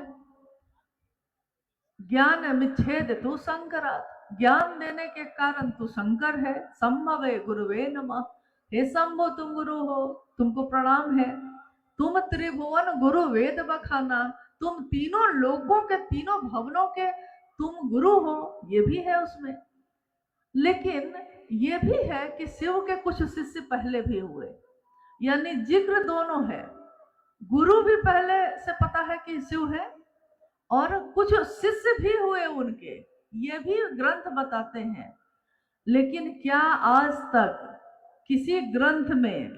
ज्ञान मिच्छेद तू शंकरात्, ज्ञान देने के कारण तू शंकर है, संभवे गुरुवे नमः, हे शंभो तुम गुरु हो, तुमको प्रणाम है। तुम त्रिभुवन गुरु वेद बखाना, तुम तीनों लोगों के, तीनों भवनों के तुम गुरु हो, ये भी है उसमें। लेकिन ये भी है कि शिव के कुछ शिष्य पहले भी हुए, यानी जिक्र दोनों है। गुरु भी पहले से पता है कि शिव है, और कुछ शिष्य भी हुए उनके, ये भी ग्रंथ बताते हैं। लेकिन क्या आज तक किसी ग्रंथ में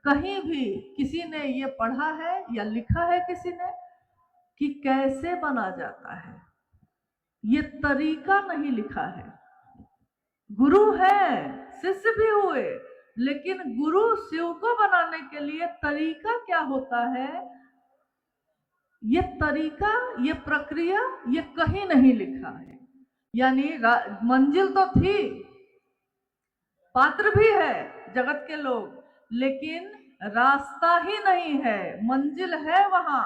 कहीं भी किसी ने ये पढ़ा है या लिखा है किसी ने कि कैसे बना जाता है? ये तरीका नहीं लिखा है। गुरु है, शिष्य भी हुए, लेकिन गुरु शिव को बनाने के लिए तरीका क्या होता है, ये तरीका, ये प्रक्रिया, ये कहीं नहीं लिखा है। यानी मंजिल तो थी, पात्र भी है जगत के लोग, लेकिन रास्ता ही नहीं है। मंजिल है वहां,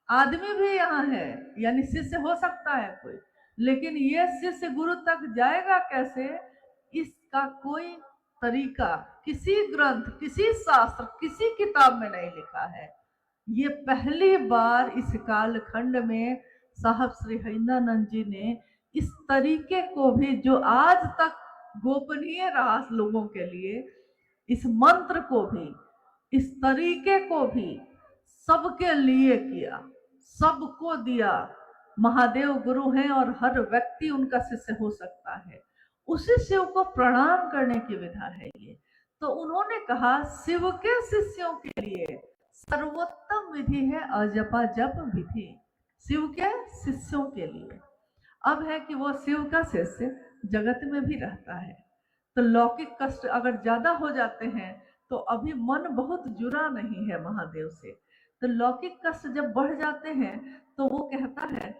आदमी भी यहाँ है, यानी शिष्य हो सकता है कोई, लेकिन ये शिष्य गुरु तक जाएगा कैसे, इसका कोई तरीका किसी ग्रंथ, किसी शास्त्र, किसी किताब में नहीं लिखा है। ये पहली बार इस कालखंड में साहब श्री हरिंद्रानंद जी ने इस तरीके को भी, जो आज तक गोपनीय रहा लोगों के लिए, इस मंत्र को भी, इस तरीके को भी सबके लिए किया, सबको दिया। महादेव गुरु हैं और हर व्यक्ति उनका शिष्य हो सकता है। उसी शिव को प्रणाम करने की विधा है ये। तो उन्होंने कहा शिव के शिष्यों के लिए सर्वोत्तम विधि है अजपा जप विधि, शिव के शिष्यों के लिए। अब है कि वो शिव का शिष्य जगत में भी रहता है, तो लौकिक कष्ट अगर ज्यादा हो जाते हैं, तो अभी मन बहुत जुड़ा नहीं है महादेव से, तो लौकिक कष्ट जब बढ़ जाते हैं तो वो कहता है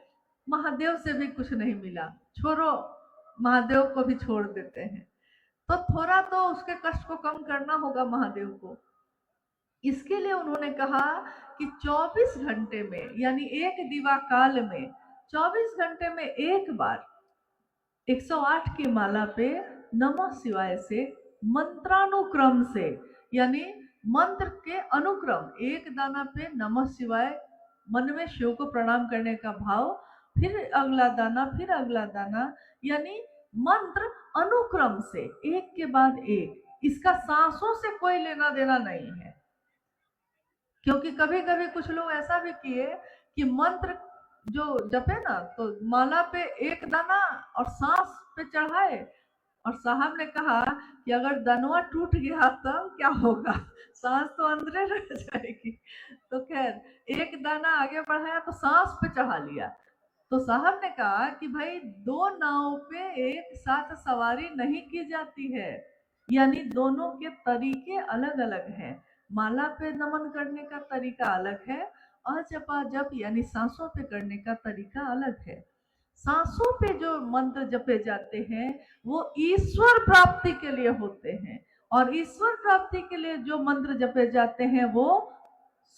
महादेव से भी कुछ नहीं मिला, छोड़ो, महादेव को भी छोड़ देते हैं। तो थोड़ा तो उसके कष्ट को कम करना होगा महादेव को। इसके लिए उन्होंने कहा कि 24 घंटे में, यानी एक दिवा काल में 24 घंटे में एक बार 108 की माला पे नमः शिवाय से मंत्रानुक्रम से, यानी मंत्र के अनुक्रम, एक दाना पे नमः शिवाय मन में शिव को प्रणाम करने का भाव, फिर अगला दाना, फिर अगला दाना, यानी मंत्र अनुक्रम से एक के बाद एक। इसका सांसों से कोई लेना देना नहीं है, क्योंकि कभी कभी कुछ लोग ऐसा भी किए कि मंत्र जो जपे ना, तो माला पे एक दाना और सांस पे चढ़ाए, और साहब ने कहा कि अगर दनवा टूट गया तब क्या होगा, सांस तो अंदर रह जाएगी। तो खैर एक दाना आगे बढ़ाया तो सांस पे चढ़ा लिया। तो साहब ने कहा कि भाई दो नाव पे एक साथ सवारी नहीं की जाती है, यानी दोनों के तरीके अलग अलग हैं। माला पे नमन करने का तरीका अलग है, अजपा जप यानी सांसों पे करने का तरीका अलग है। सांसों पे जो मंत्र जपे जाते हैं वो ईश्वर प्राप्ति के लिए होते हैं, और ईश्वर प्राप्ति के लिए जो मंत्र जपे जाते हैं वो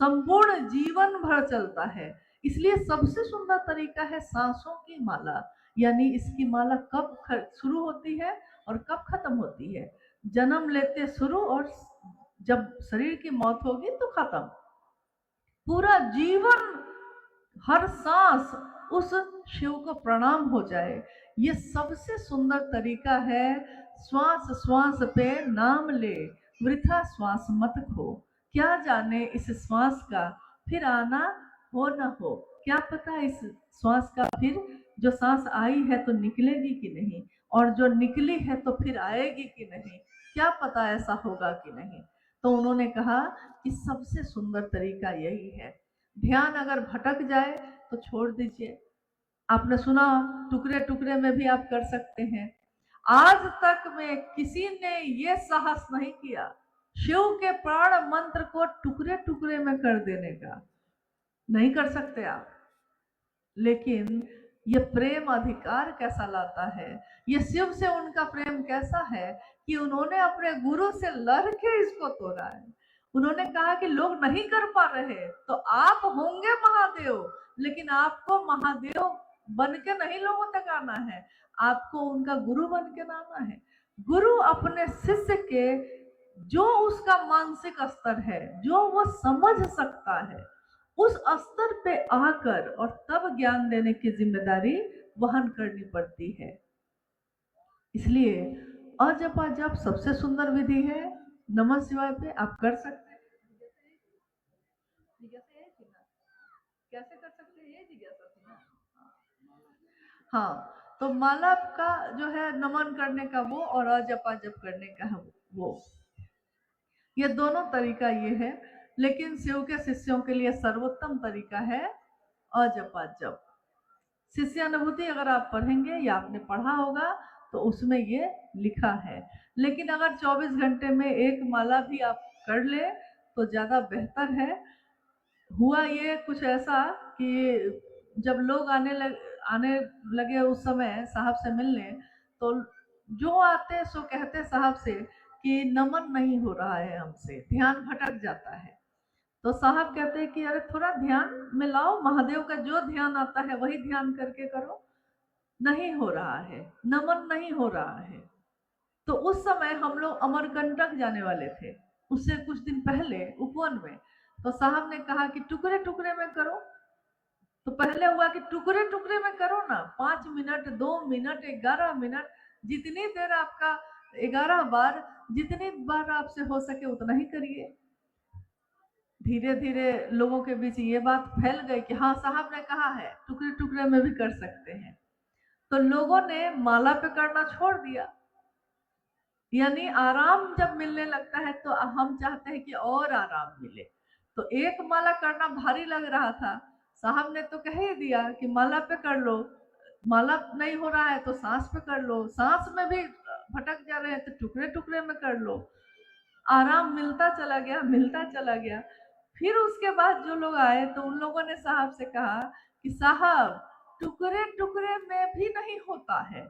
संपूर्ण जीवन भर चलता है। इसलिए सबसे सुंदर तरीका है सांसों की माला, यानी इसकी माला कब शुरू होती है और कब खत्म होती है। जन्म लेते शुरू, और जब शरीर की मौत होगी तो खत्म। पूरा जीवन हर सांस उस शिव को प्रणाम हो जाए, ये सबसे सुंदर तरीका है। श्वास श्वास पे नाम ले, वृथा श्वास मत खो। क्या जाने इस श्वास का फिर आना हो न हो, क्या पता इस श्वास का फिर जो सांस आई है तो निकलेगी कि नहीं, और जो निकली है तो फिर आएगी कि नहीं, क्या पता ऐसा होगा कि नहीं। तो उन्होंने कहा कि सबसे सुंदर तरीका यही है। ध्यान अगर भटक जाए तो छोड़ दीजिए। आपने सुना टुकड़े टुकड़े में भी आप कर सकते हैं। आज तक में किसी ने ये साहस नहीं किया शिव के प्राण मंत्र को टुकड़े टुकड़े में कर देने का, नहीं कर सकते आप। लेकिन ये प्रेम अधिकार कैसा लाता है, ये शिव से उनका प्रेम कैसा है कि उन्होंने अपने गुरु से लड़ के इसको तोड़ा है। उन्होंने कहा कि लोग नहीं कर पा रहे तो आप होंगे महादेव, लेकिन आपको महादेव बन के नहीं लोगों तक आना है, आपको उनका गुरु बन के आना है। गुरु अपने शिष्य के जो उसका मानसिक स्तर है, जो वो समझ सकता है, उस स्तर पे आकर और तब ज्ञान देने की जिम्मेदारी वहन करनी पड़ती है। इसलिए अजपा जप सबसे सुंदर विधि है। नमः शिवाय पे आप कर सकते हैं। जिज्ञासा यही थी ना, कैसे कर सकते हैं ये जिज्ञासा थी ना। हाँ, तो माला का जो है नमन करने का वो, और अजपा जप करने का है वो, ये दोनों तरीका ये है। लेकिन शिव के शिष्यों के लिए सर्वोत्तम तरीका है अजपा जप। शिष्यानुभूति अगर आप पढ़ेंगे या आपने पढ़ा होगा तो उसमें ये लिखा है। लेकिन अगर 24 घंटे में एक माला भी आप कर ले तो ज़्यादा बेहतर है। हुआ ये कुछ ऐसा कि जब लोग आने लगे उस समय साहब से मिलने, तो जो आते सो कहते साहब से कि नमन नहीं हो रहा है हमसे, ध्यान भटक जाता है। तो साहब कहते हैं कि अरे थोड़ा ध्यान में लाओ, महादेव का जो ध्यान आता है वही ध्यान करके करो। नहीं हो रहा है, नमन नहीं हो रहा है। तो उस समय हम लोग अमरकंटक जाने वाले थे, उससे कुछ दिन पहले उपवन में। तो साहब ने कहा कि टुकड़े टुकड़े में करो। तो पहले हुआ कि टुकड़े टुकड़े में करो ना, 5 मिनट, 2 मिनट, 11 मिनट, जितनी देर आपका, 11 बार, जितनी बार आपसे हो सके उतना ही करिए। धीरे धीरे लोगों के बीच ये बात फैल गई कि हाँ साहब ने कहा है टुकड़े टुकड़े में भी कर सकते हैं। तो लोगों ने माला पे करना छोड़ दिया। यानी आराम जब मिलने लगता है तो हम चाहते हैं कि और आराम मिले। तो एक माला करना भारी लग रहा था, साहब ने तो कह ही दिया कि माला पे कर लो। माला नहीं हो रहा है तो सांस पे कर लो, सांस में भी भटक जा रहे हैं तो टुकड़े टुकड़े में कर लो। आराम मिलता चला गया, मिलता चला गया। फिर उसके बाद जो लोग आए तो उन लोगों ने साहब से कहा कि साहब टुकड़े टुकड़े में भी नहीं होता है।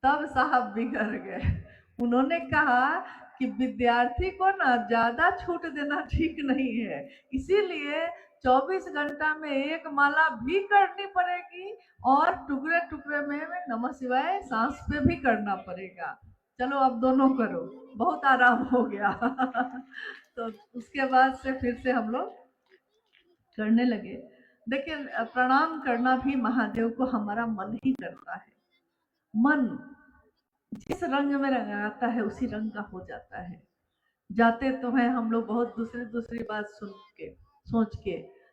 तब साहब बिगड़ गए। उन्होंने कहा कि विद्यार्थी को ना ज्यादा छूट देना ठीक नहीं है, इसीलिए 24 घंटा में एक माला भी करनी पड़ेगी और टुकड़े टुकड़े में नमः शिवाय सांस पे भी करना पड़ेगा। चलो अब दोनों करो, बहुत आराम हो गया। तो उसके बाद से फिर से हम लोग करने लगे। देखिए, प्रणाम करना भी महादेव को हमारा मन ही करता है। मन जिस रंग में रंगाता है उसी रंग का हो जाता है। जाते तो हैं हम लोग बहुत दूसरी दूसरी बात सुन के, सोच के,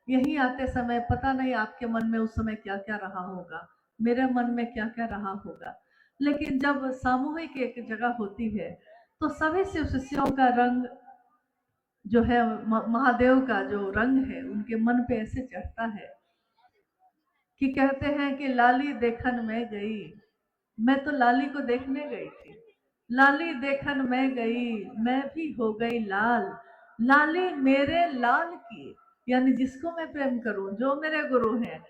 यही आते समय पता नहीं आपके मन में उस समय क्या क्या रहा होगा, मेरे मन में क्या क्या रहा होगा। लेकिन जब सामूहिक एक जगह होती है तो सभी शिव शिष्यों का रंग जो है, महादेव का जो रंग है उनके मन पे ऐसे चढ़ता है कि कहते हैं कि लाली देखन में गई। मैं तो लाली को देखने गई थी, लाली देखन में गई, मैं भी हो गई लाल। लाली मेरे लाल की, यानी जिसको मैं प्रेम करूं, जो मेरे गुरु हैं,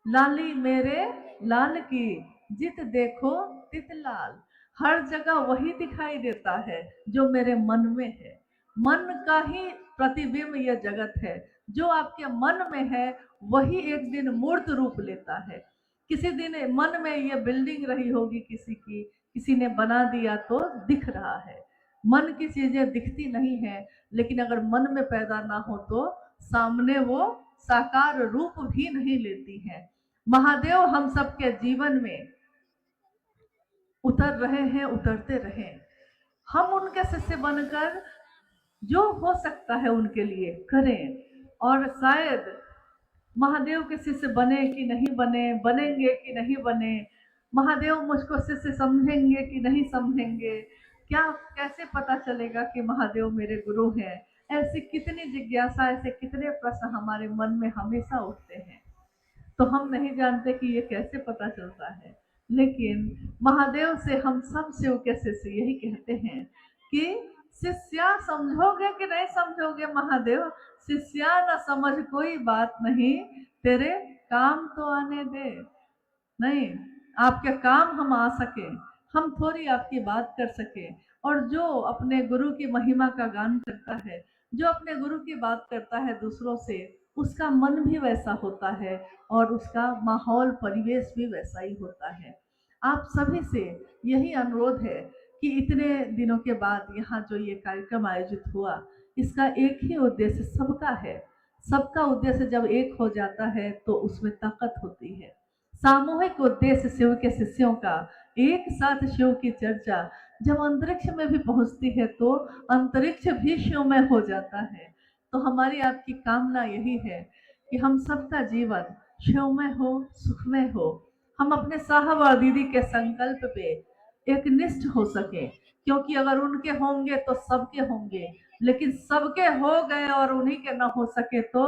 लाली मेरे लाल की, जित देखो तित लाल। हर जगह वही दिखाई देता है जो मेरे मन में है। मन का ही प्रतिबिंब यह जगत है। जो आपके मन में है वही एक दिन मूर्त रूप लेता है। किसी दिन मन में ये बिल्डिंग रही होगी किसी की, किसी ने बना दिया तो दिख रहा है। मन की चीजें दिखती नहीं है, लेकिन अगर मन में पैदा ना हो तो सामने वो साकार रूप भी नहीं लेती है। महादेव हम सबके जीवन में उतर रहे हैं, उतरते रहे। हम उनके शिष्य बनकर जो हो सकता है उनके लिए करें। और शायद महादेव के शिष्य बने कि नहीं बने, बनेंगे कि नहीं बने, महादेव मुझको शिष्य समझेंगे कि नहीं समझेंगे, क्या कैसे पता चलेगा कि महादेव मेरे गुरु हैं। ऐसी कितनी जिज्ञासा, ऐसे कितने प्रश्न हमारे मन में हमेशा उठते हैं। तो हम नहीं जानते कि ये कैसे पता चलता है। लेकिन महादेव से हम सब शिव के शिष्य यही कहते हैं कि शिष्या समझोगे कि नहीं समझोगे महादेव, शिष्या न समझ कोई बात नहीं, तेरे काम तो आने दे। नहीं, आपके काम हम आ सके, हम थोड़ी आपकी बात कर सके। और जो अपने गुरु की महिमा का गान करता है, जो अपने गुरु की बात करता है दूसरों से, उसका मन भी वैसा होता है और उसका माहौल परिवेश भी वैसा ही होता है। आप सभी से यही अनुरोध है कि इतने दिनों के बाद यहाँ जो ये कार्यक्रम आयोजित हुआ, इसका एक ही उद्देश्य सबका है। सबका उद्देश्य जब एक हो जाता है तो उसमें ताकत होती है। सामूहिक उद्देश्य शिव के शिष्यों का, एक साथ शिव की चर्चा जब अंतरिक्ष में भी पहुंचती है तो अंतरिक्ष भी शिव में हो जाता है। तो हमारी आपकी कामना यही है कि हम सबका जीवन शिवमय हो, सुखमय हो। हम अपने साहब और दीदी के संकल्प पे एक निष्ठ हो सके, क्योंकि अगर उनके होंगे तो सबके होंगे, लेकिन सबके हो गए और उन्हीं के ना हो सके तो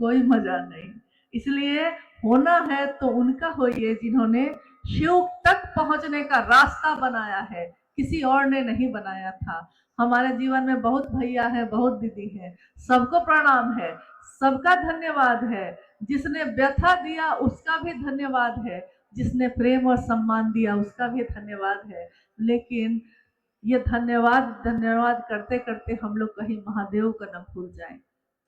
कोई मजा नहीं। इसलिए होना है तो उनका होइए जिन्होंने शिव तक पहुंचने का रास्ता बनाया है, किसी और ने नहीं बनाया था। हमारे जीवन में बहुत भैया है, बहुत दीदी है, सबको प्रणाम है, सबका धन्यवाद है। जिसने व्यथा दिया उसका भी धन्यवाद है, जिसने प्रेम और सम्मान दिया उसका भी धन्यवाद है। लेकिन ये धन्यवाद करते करते हम लोग कहीं महादेव को न भूल जाएं।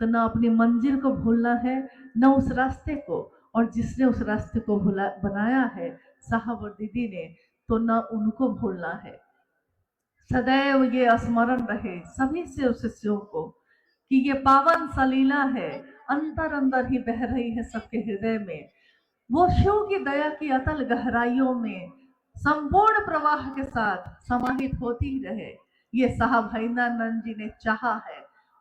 तो न अपनी मंजिल को भूलना है, न उस रास्ते को, और जिसने उस रास्ते को बनाया है साहब और दीदी ने, तो न उनको भूलना है। सदैव ये स्मरण रहे सभी शिव शिष्यों को कि ये पावन सलीला है, अंदर अंदर ही बह रही है सबके हृदय में। वो शिव की दया की अतल गहराइयों में संपूर्ण प्रवाह के साथ समाहित होती ही रहे। ये साहब हरिंद्रानंद जी ने चाहा है,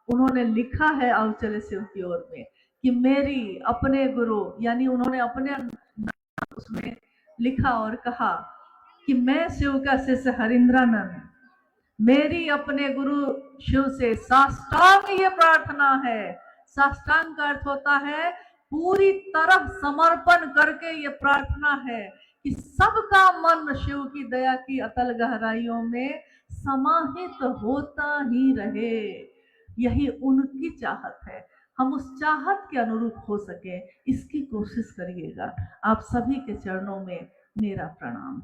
उन्होंने लिखा है आओ चले शिव की ओर में कि मेरी अपने गुरु, यानी उन्होंने अपने उसमें लिखा और कहा कि मैं शिव का शिष्य हरिंद्रानंद, मेरी अपने गुरु शिव से साष्टांग ये प्रार्थना है। साष्टांग का अर्थ होता है पूरी तरह समर्पण करके ये प्रार्थना है कि सबका मन शिव की दया की अतल गहराइयों में समाहित होता ही रहे। यही उनकी चाहत है। हम उस चाहत के अनुरूप हो सके, इसकी कोशिश करिएगा। आप सभी के चरणों में मेरा प्रणाम।